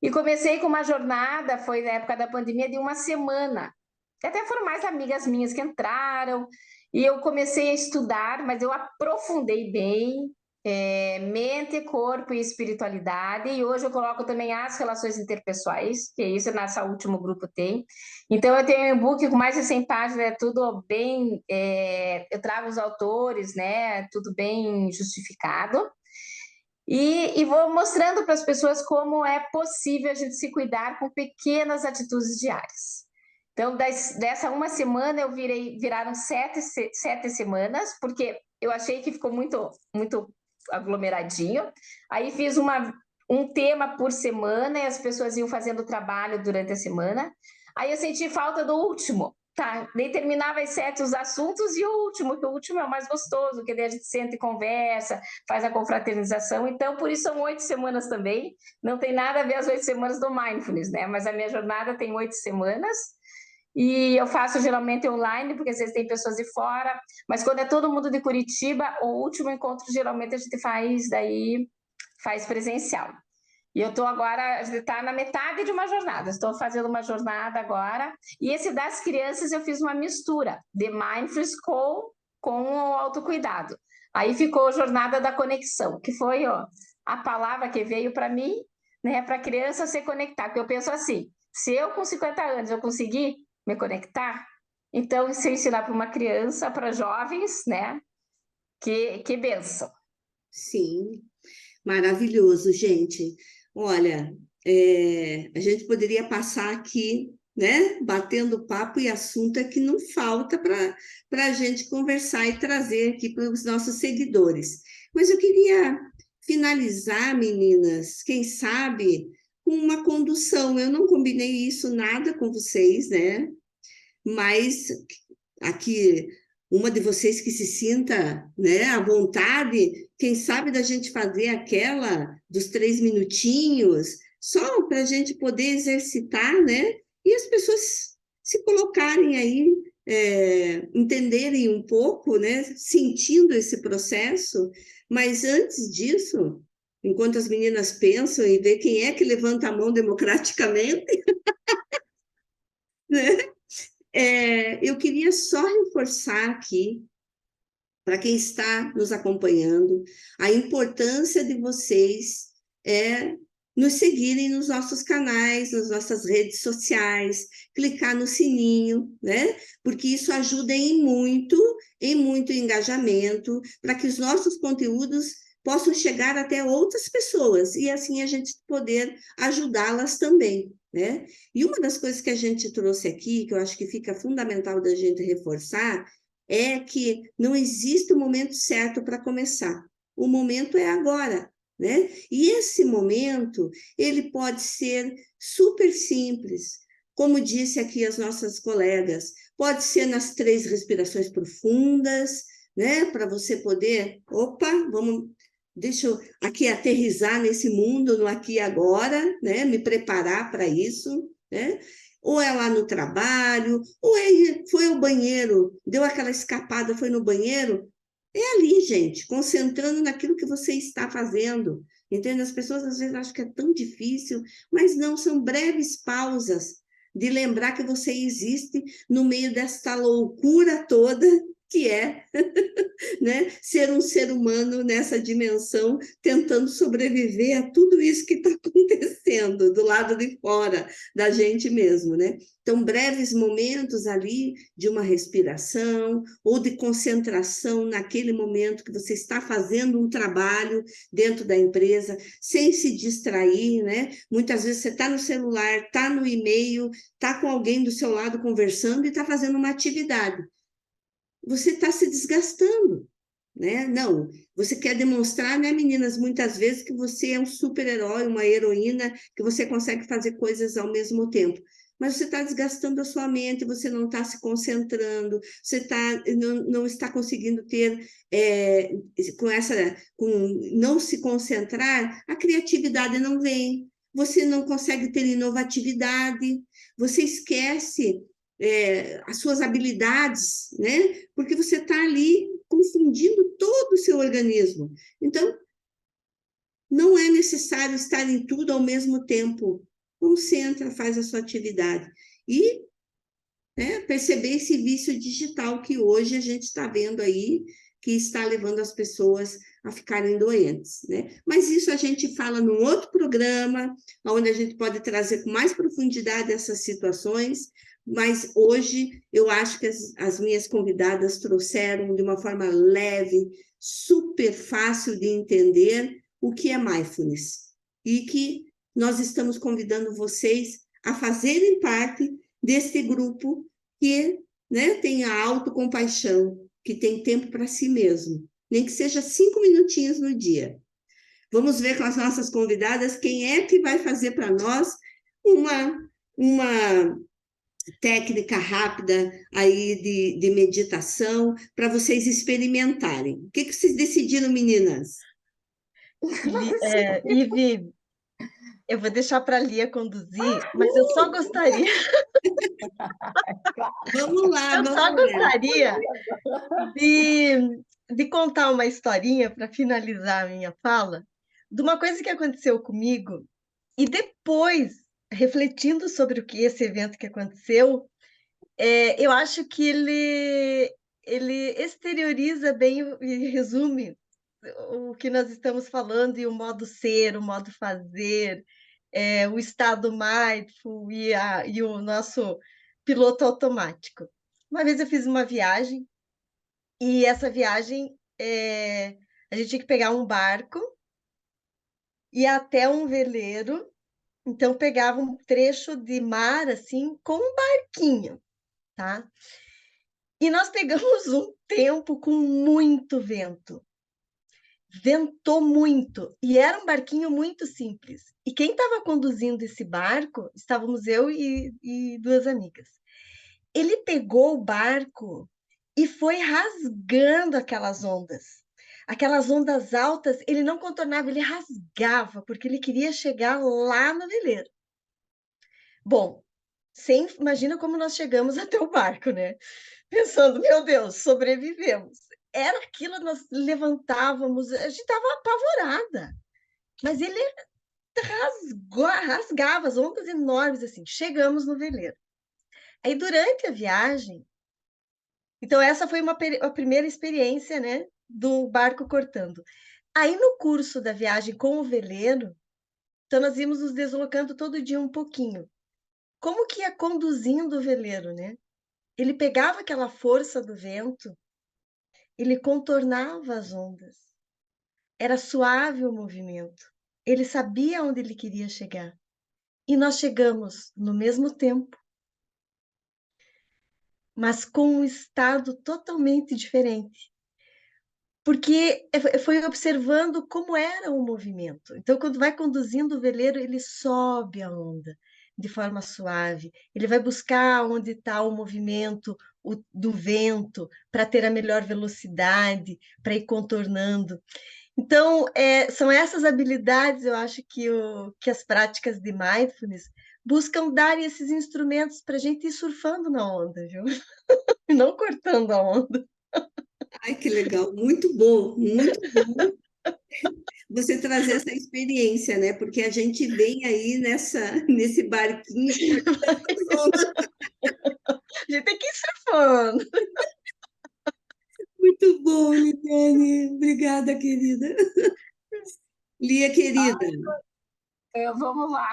E comecei com uma jornada, foi na época da pandemia, de 1 semana. Até foram mais amigas minhas que entraram, e eu comecei a estudar, mas eu aprofundei bem, mente, corpo e espiritualidade, e hoje eu coloco também as relações interpessoais, que é isso, nessa último grupo tem. Então, eu tenho um e-book com mais de 100 páginas, é tudo bem, eu trago os autores, né, tudo bem justificado, e vou mostrando para as pessoas como é possível a gente se cuidar com pequenas atitudes diárias. Então, dessa 1 semana, viraram 7 semanas, porque eu achei que ficou muito, muito aglomeradinho. Aí fiz um tema por semana, e as pessoas iam fazendo trabalho durante a semana. Aí eu senti falta do último, tá? Daí terminava as 7 os assuntos, e o último é o mais gostoso, que daí a gente senta e conversa, faz a confraternização. Então, por isso são 8 semanas também. Não tem nada a ver as 8 semanas do Mindfulness, né? Mas a minha jornada tem 8 semanas. E eu faço geralmente online, porque às vezes tem pessoas de fora, mas quando é todo mundo de Curitiba, o último encontro geralmente a gente faz presencial. E eu estou agora, a gente está na metade de uma jornada, estou fazendo uma jornada agora, e esse das crianças eu fiz uma mistura de mindfulness com o autocuidado. Aí ficou a jornada da conexão, que foi a palavra que veio para mim, né, para a criança se conectar, porque eu penso assim, se eu com 50 anos eu conseguir me conectar, então se eu ensinar para uma criança, para jovens, né, que bênção. Sim, maravilhoso, gente. Olha, a gente poderia passar aqui, né, batendo papo, e assunto é que não falta para a gente conversar e trazer aqui para os nossos seguidores. Mas eu queria finalizar, meninas, quem sabe, com uma condução. Eu não combinei isso nada com vocês, né? Mas aqui, uma de vocês que se sinta, né, à vontade, quem sabe da gente fazer aquela dos 3 minutinhos, só para a gente poder exercitar, né? E as pessoas se colocarem aí, entenderem um pouco, né? Sentindo esse processo. Mas antes disso, enquanto as meninas pensam e ver quem é que levanta a mão democraticamente, né? Eu queria só reforçar aqui, para quem está nos acompanhando, a importância de vocês nos seguirem nos nossos canais, nas nossas redes sociais, clicar no sininho, né? Porque isso ajuda em muito engajamento, para que os nossos conteúdos possam chegar até outras pessoas, e assim a gente poder ajudá-las também, né? E uma das coisas que a gente trouxe aqui, que eu acho que fica fundamental da gente reforçar, é que não existe o momento certo para começar. O momento é agora. né? E esse momento, ele pode ser super simples, como disse aqui as nossas colegas, pode ser nas 3 respirações profundas, né? Para você poder, opa, deixa eu aqui aterrissar nesse mundo, no aqui e agora, né? Me preparar para isso, né? Ou é lá no trabalho, ou foi ao banheiro, deu aquela escapada, foi no banheiro, é ali, gente, concentrando naquilo que você está fazendo. Entende? As pessoas às vezes acham que é tão difícil, mas não, são breves pausas de lembrar que você existe no meio desta loucura toda que é, né, ser um ser humano nessa dimensão, tentando sobreviver a tudo isso que está acontecendo do lado de fora da gente mesmo, né? Então, breves momentos ali de uma respiração ou de concentração naquele momento que você está fazendo um trabalho dentro da empresa, sem se distrair, né? Muitas vezes você está no celular, está no e-mail, está com alguém do seu lado conversando e está fazendo uma atividade. Você está se desgastando, né? Não, você quer demonstrar, né, meninas, muitas vezes que você é um super-herói, uma heroína, que você consegue fazer coisas ao mesmo tempo. Mas você está desgastando a sua mente, você não está se concentrando, não está conseguindo ter, não se concentrar, a criatividade não vem, você não consegue ter inovatividade, você esquece as suas habilidades, né? Porque você está ali confundindo todo o seu organismo. Então, não é necessário estar em tudo ao mesmo tempo. Concentra, faz a sua atividade. E, né, perceber esse vício digital que hoje a gente está vendo aí, que está levando as pessoas a ficarem doentes, né? Mas isso a gente fala num outro programa, onde a gente pode trazer com mais profundidade essas situações, mas hoje eu acho que as minhas convidadas trouxeram de uma forma leve, super fácil de entender o que é mindfulness e que nós estamos convidando vocês a fazerem parte desse grupo que, né, tem a autocompaixão, que tem tempo para si mesmo, nem que seja 5 minutinhos no dia. Vamos ver com as nossas convidadas quem é que vai fazer para nós uma técnica rápida aí de meditação para vocês experimentarem. O que vocês decidiram, meninas? Ive, eu vou deixar para a Lia conduzir, mas eu só gostaria. Vamos lá, Eu só vamos lá. gostaria de contar uma historinha para finalizar a minha fala, de uma coisa que aconteceu comigo, e depois, refletindo sobre o que esse evento que aconteceu, eu acho que ele exterioriza bem e resume o que nós estamos falando, e o modo ser, o modo fazer, o estado mindful e o nosso piloto automático. Uma vez eu fiz uma viagem, e essa viagem a gente tinha que pegar um barco e ir até um veleiro, então pegava um trecho de mar assim com um barquinho, tá? E nós pegamos um tempo com muito vento. Ventou muito, e era um barquinho muito simples. E quem estava conduzindo esse barco, estávamos eu e 2 amigas. Ele pegou o barco e foi rasgando aquelas ondas altas, ele não contornava, ele rasgava, porque ele queria chegar lá no veleiro. Bom, imagina como nós chegamos até o barco, né? Pensando, meu Deus, sobrevivemos. Era aquilo, nós levantávamos, a gente estava apavorada, mas ele rasgava as ondas enormes, assim. Chegamos no veleiro. Aí, durante a viagem, então essa foi a primeira experiência, né, do barco cortando. Aí, no curso da viagem com o veleiro, então nós íamos nos deslocando todo dia um pouquinho. Como que ia conduzindo o veleiro, né? Ele pegava aquela força do vento, ele contornava as ondas. Era suave o movimento. Ele sabia onde ele queria chegar. E nós chegamos no mesmo tempo, mas com um estado totalmente diferente. porque foi observando como era o movimento. Então, quando vai conduzindo o veleiro, ele sobe a onda de forma suave, ele vai buscar onde está o movimento do vento para ter a melhor velocidade, para ir contornando. Então, são essas habilidades, eu acho que as práticas de mindfulness buscam dar esses instrumentos para a gente ir surfando na onda, viu? E não cortando a onda. Ai, que legal, muito bom você trazer essa experiência, né? Porque a gente vem aí nesse barquinho cortando as ondas. A gente tem que ir surfando. Muito bom, Liliane. Obrigada, querida. Lia, querida. Vamos lá.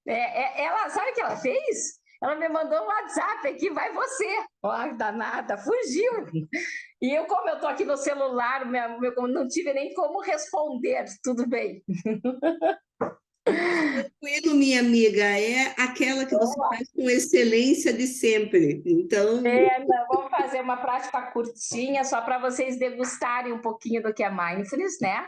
Ela, sabe o que ela fez? Ela me mandou um WhatsApp aqui, vai você. Ó, danada, fugiu. E eu, como eu estou aqui no celular, não tive nem como responder, tudo bem. Tranquilo, minha amiga, é aquela que você faz com excelência de sempre. Então, Não, vamos fazer uma prática curtinha, só para vocês degustarem um pouquinho do que é mindfulness, né?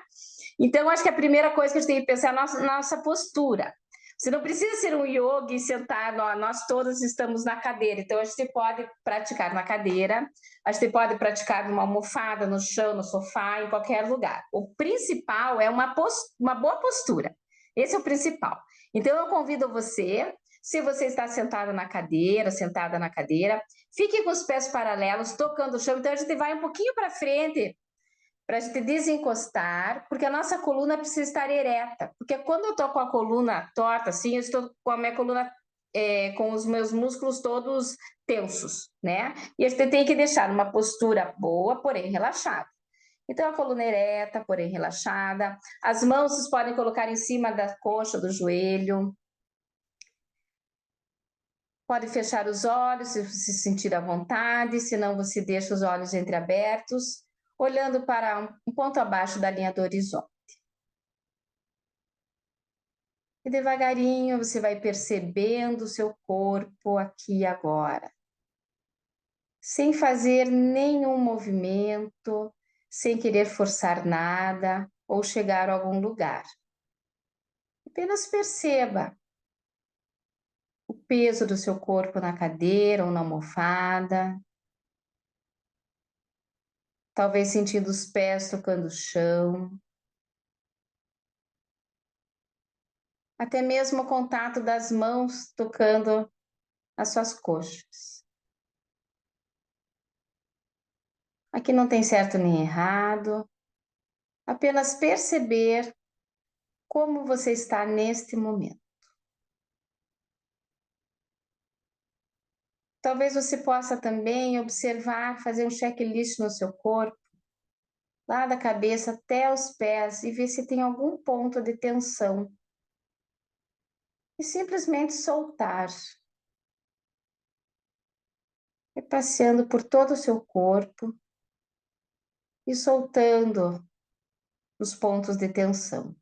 Então, acho que a primeira coisa que a gente tem que pensar é a nossa postura. Você não precisa ser um yogi e sentar, nós todos estamos na cadeira, então a gente pode praticar na cadeira, a gente pode praticar numa almofada, no chão, no sofá, em qualquer lugar. O principal é uma boa postura, esse é o principal. Então eu convido você, se você está sentado na cadeira, sentada na cadeira, fique com os pés paralelos, tocando o chão, então a gente vai um pouquinho para frente, para a gente desencostar, porque a nossa coluna precisa estar ereta. Porque quando eu estou com a coluna torta, assim, eu estou com a minha coluna, com os meus músculos todos tensos, né? E a gente tem que deixar uma postura boa, porém relaxada. Então, a coluna ereta, porém relaxada. As mãos vocês podem colocar em cima da coxa, do joelho. Pode fechar os olhos se se sentir à vontade, senão você deixa os olhos entreabertos, olhando para um ponto abaixo da linha do horizonte. E devagarinho você vai percebendo o seu corpo aqui e agora, sem fazer nenhum movimento, sem querer forçar nada ou chegar a algum lugar. Apenas perceba o peso do seu corpo na cadeira ou na almofada, talvez sentindo os pés tocando o chão, até mesmo o contato das mãos tocando as suas coxas. Aqui não tem certo nem errado, apenas perceber como você está neste momento. Talvez você possa também observar, fazer um checklist no seu corpo, lá da cabeça até os pés, e ver se tem algum ponto de tensão. E simplesmente soltar. E passeando por todo o seu corpo e soltando os pontos de tensão.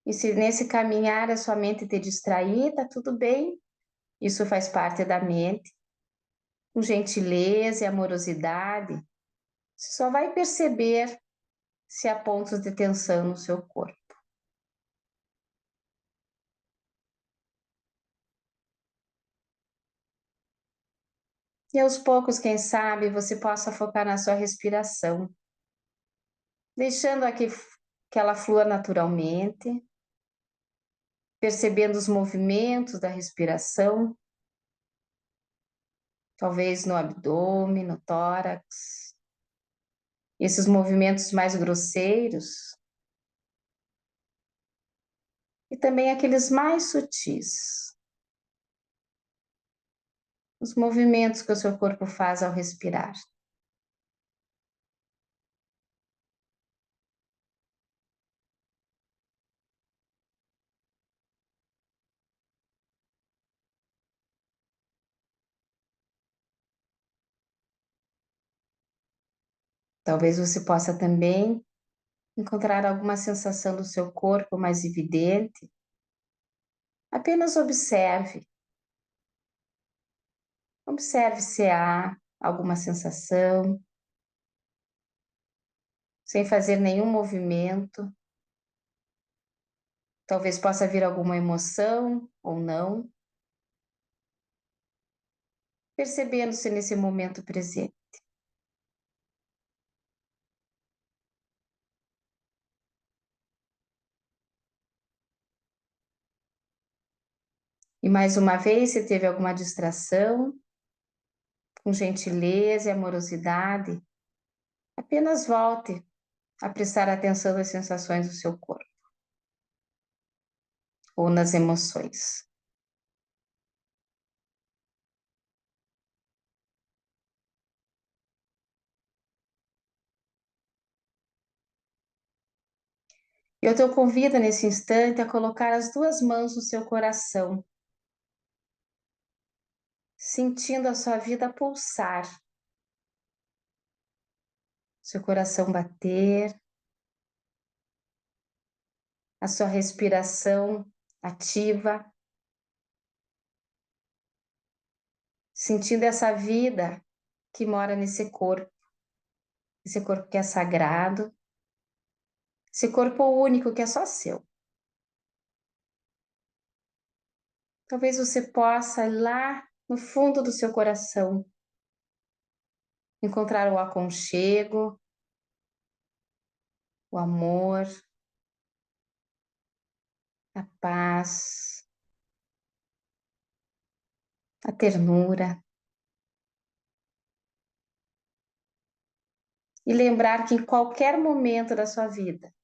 E se nesse caminhar a sua mente te distrair, tá tudo bem. Isso faz parte da mente. Com gentileza e amorosidade, você só vai perceber se há pontos de tensão no seu corpo. E aos poucos, quem sabe, você possa focar na sua respiração, deixando que ela flua naturalmente, percebendo os movimentos da respiração, talvez no abdômen, no tórax. Esses movimentos mais grosseiros e também aqueles mais sutis. Os movimentos que o seu corpo faz ao respirar. Talvez você possa também encontrar alguma sensação do seu corpo mais evidente. Apenas observe Observe se há alguma sensação, sem fazer nenhum movimento. Talvez possa vir alguma emoção ou não. Percebendo-se nesse momento presente. E mais uma vez, se teve alguma distração, com gentileza e amorosidade, apenas volte a prestar atenção nas sensações do seu corpo ou nas emoções. Eu te convido nesse instante a colocar as duas mãos no seu coração, sentindo a sua vida pulsar, seu coração bater, a sua respiração ativa, sentindo essa vida que mora nesse corpo que é sagrado, esse corpo único que é só seu. Talvez você possa ir lá no fundo do seu coração encontrar o aconchego, o amor, a paz, a ternura. E lembrar que em qualquer momento da sua vida,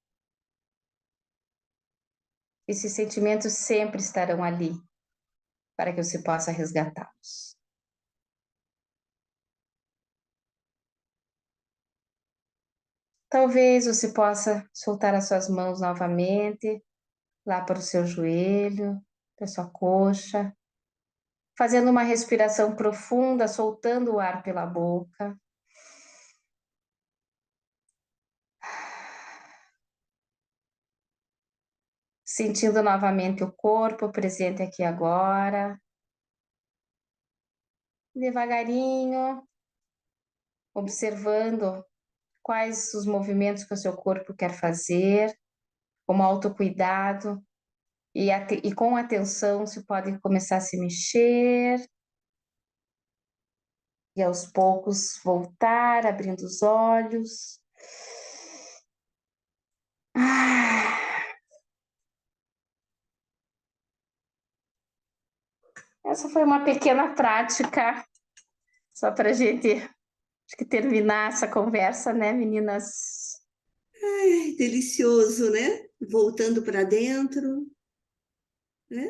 esses sentimentos sempre estarão ali para que você possa resgatá-los. Talvez você possa soltar as suas mãos novamente, lá para o seu joelho, para a sua coxa, fazendo uma respiração profunda, soltando o ar pela boca. Sentindo novamente o corpo presente aqui agora. Devagarinho, observando quais os movimentos que o seu corpo quer fazer, com autocuidado, e com atenção você pode começar a se mexer, e aos poucos voltar, abrindo os olhos. Essa foi uma pequena prática, só para a gente acho que terminar essa conversa, né, meninas? Ai, delicioso, né? Voltando para dentro, né?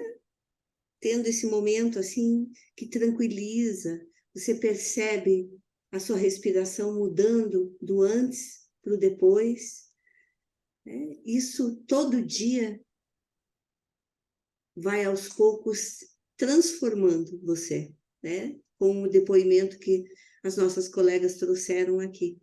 Tendo esse momento assim que tranquiliza, você percebe a sua respiração mudando do antes para o depois, né? Isso todo dia vai aos poucos transformando você, né? Com o depoimento que as nossas colegas trouxeram aqui.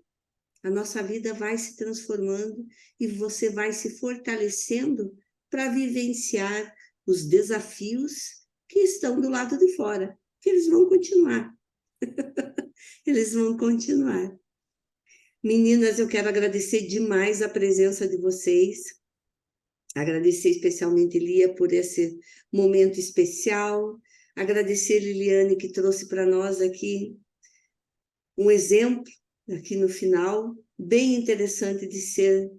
A nossa vida vai se transformando e você vai se fortalecendo para vivenciar os desafios que estão do lado de fora, que eles vão continuar. Eles vão continuar. Meninas, eu quero agradecer demais a presença de vocês. Agradecer especialmente Lia por esse momento especial. Agradecer Liliane que trouxe para nós aqui um exemplo, aqui no final, bem interessante de ser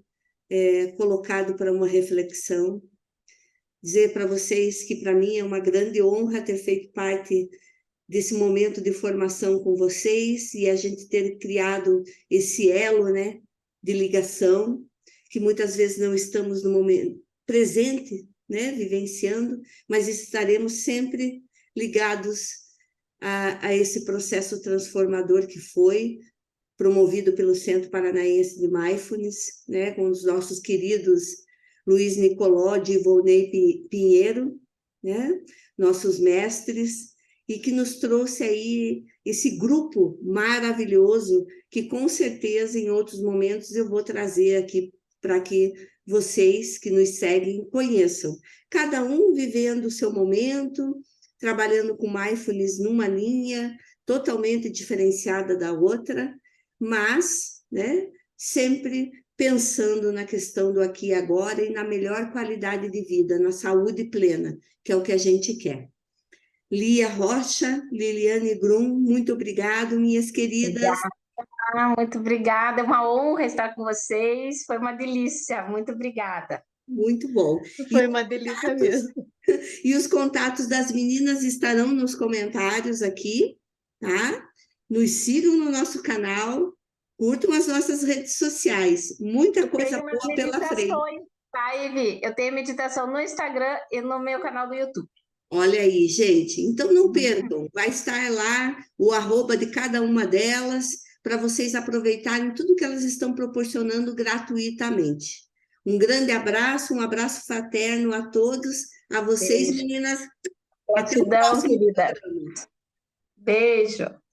colocado para uma reflexão. Dizer para vocês que para mim é uma grande honra ter feito parte desse momento de formação com vocês e a gente ter criado esse elo, né, de ligação, que muitas vezes não estamos no momento presente, né, vivenciando, mas estaremos sempre ligados a esse processo transformador que foi promovido pelo Centro Paranaense de Mindfulness, né, com os nossos queridos Luiz Nicolodi e Volney Pinheiro, né, nossos mestres, e que nos trouxe aí esse grupo maravilhoso que com certeza em outros momentos eu vou trazer aqui para que vocês que nos seguem conheçam. Cada um vivendo o seu momento, trabalhando com mindfulness numa linha, totalmente diferenciada da outra, mas, né, sempre pensando na questão do aqui e agora e na melhor qualidade de vida, na saúde plena, que é o que a gente quer. Lia Rocha, Liliane Grum, muito obrigado, minhas queridas. Muito obrigada, é uma honra estar com vocês, foi uma delícia, muito obrigada. Muito bom. Foi uma delícia mesmo. E os contatos das meninas estarão nos comentários aqui, tá? Nos sigam no nosso canal, curtam as nossas redes sociais. Muita coisa boa pela frente. Tá, Ivy? Eu tenho meditação no Instagram e no meu canal do YouTube. Olha aí, gente. Então não percam, vai estar lá o arroba de cada uma delas para vocês aproveitarem tudo que elas estão proporcionando gratuitamente. Um grande abraço, um abraço fraterno a todos, a vocês, Beijo. meninas. Até o Gratidão, próximo querida. programa. Beijo.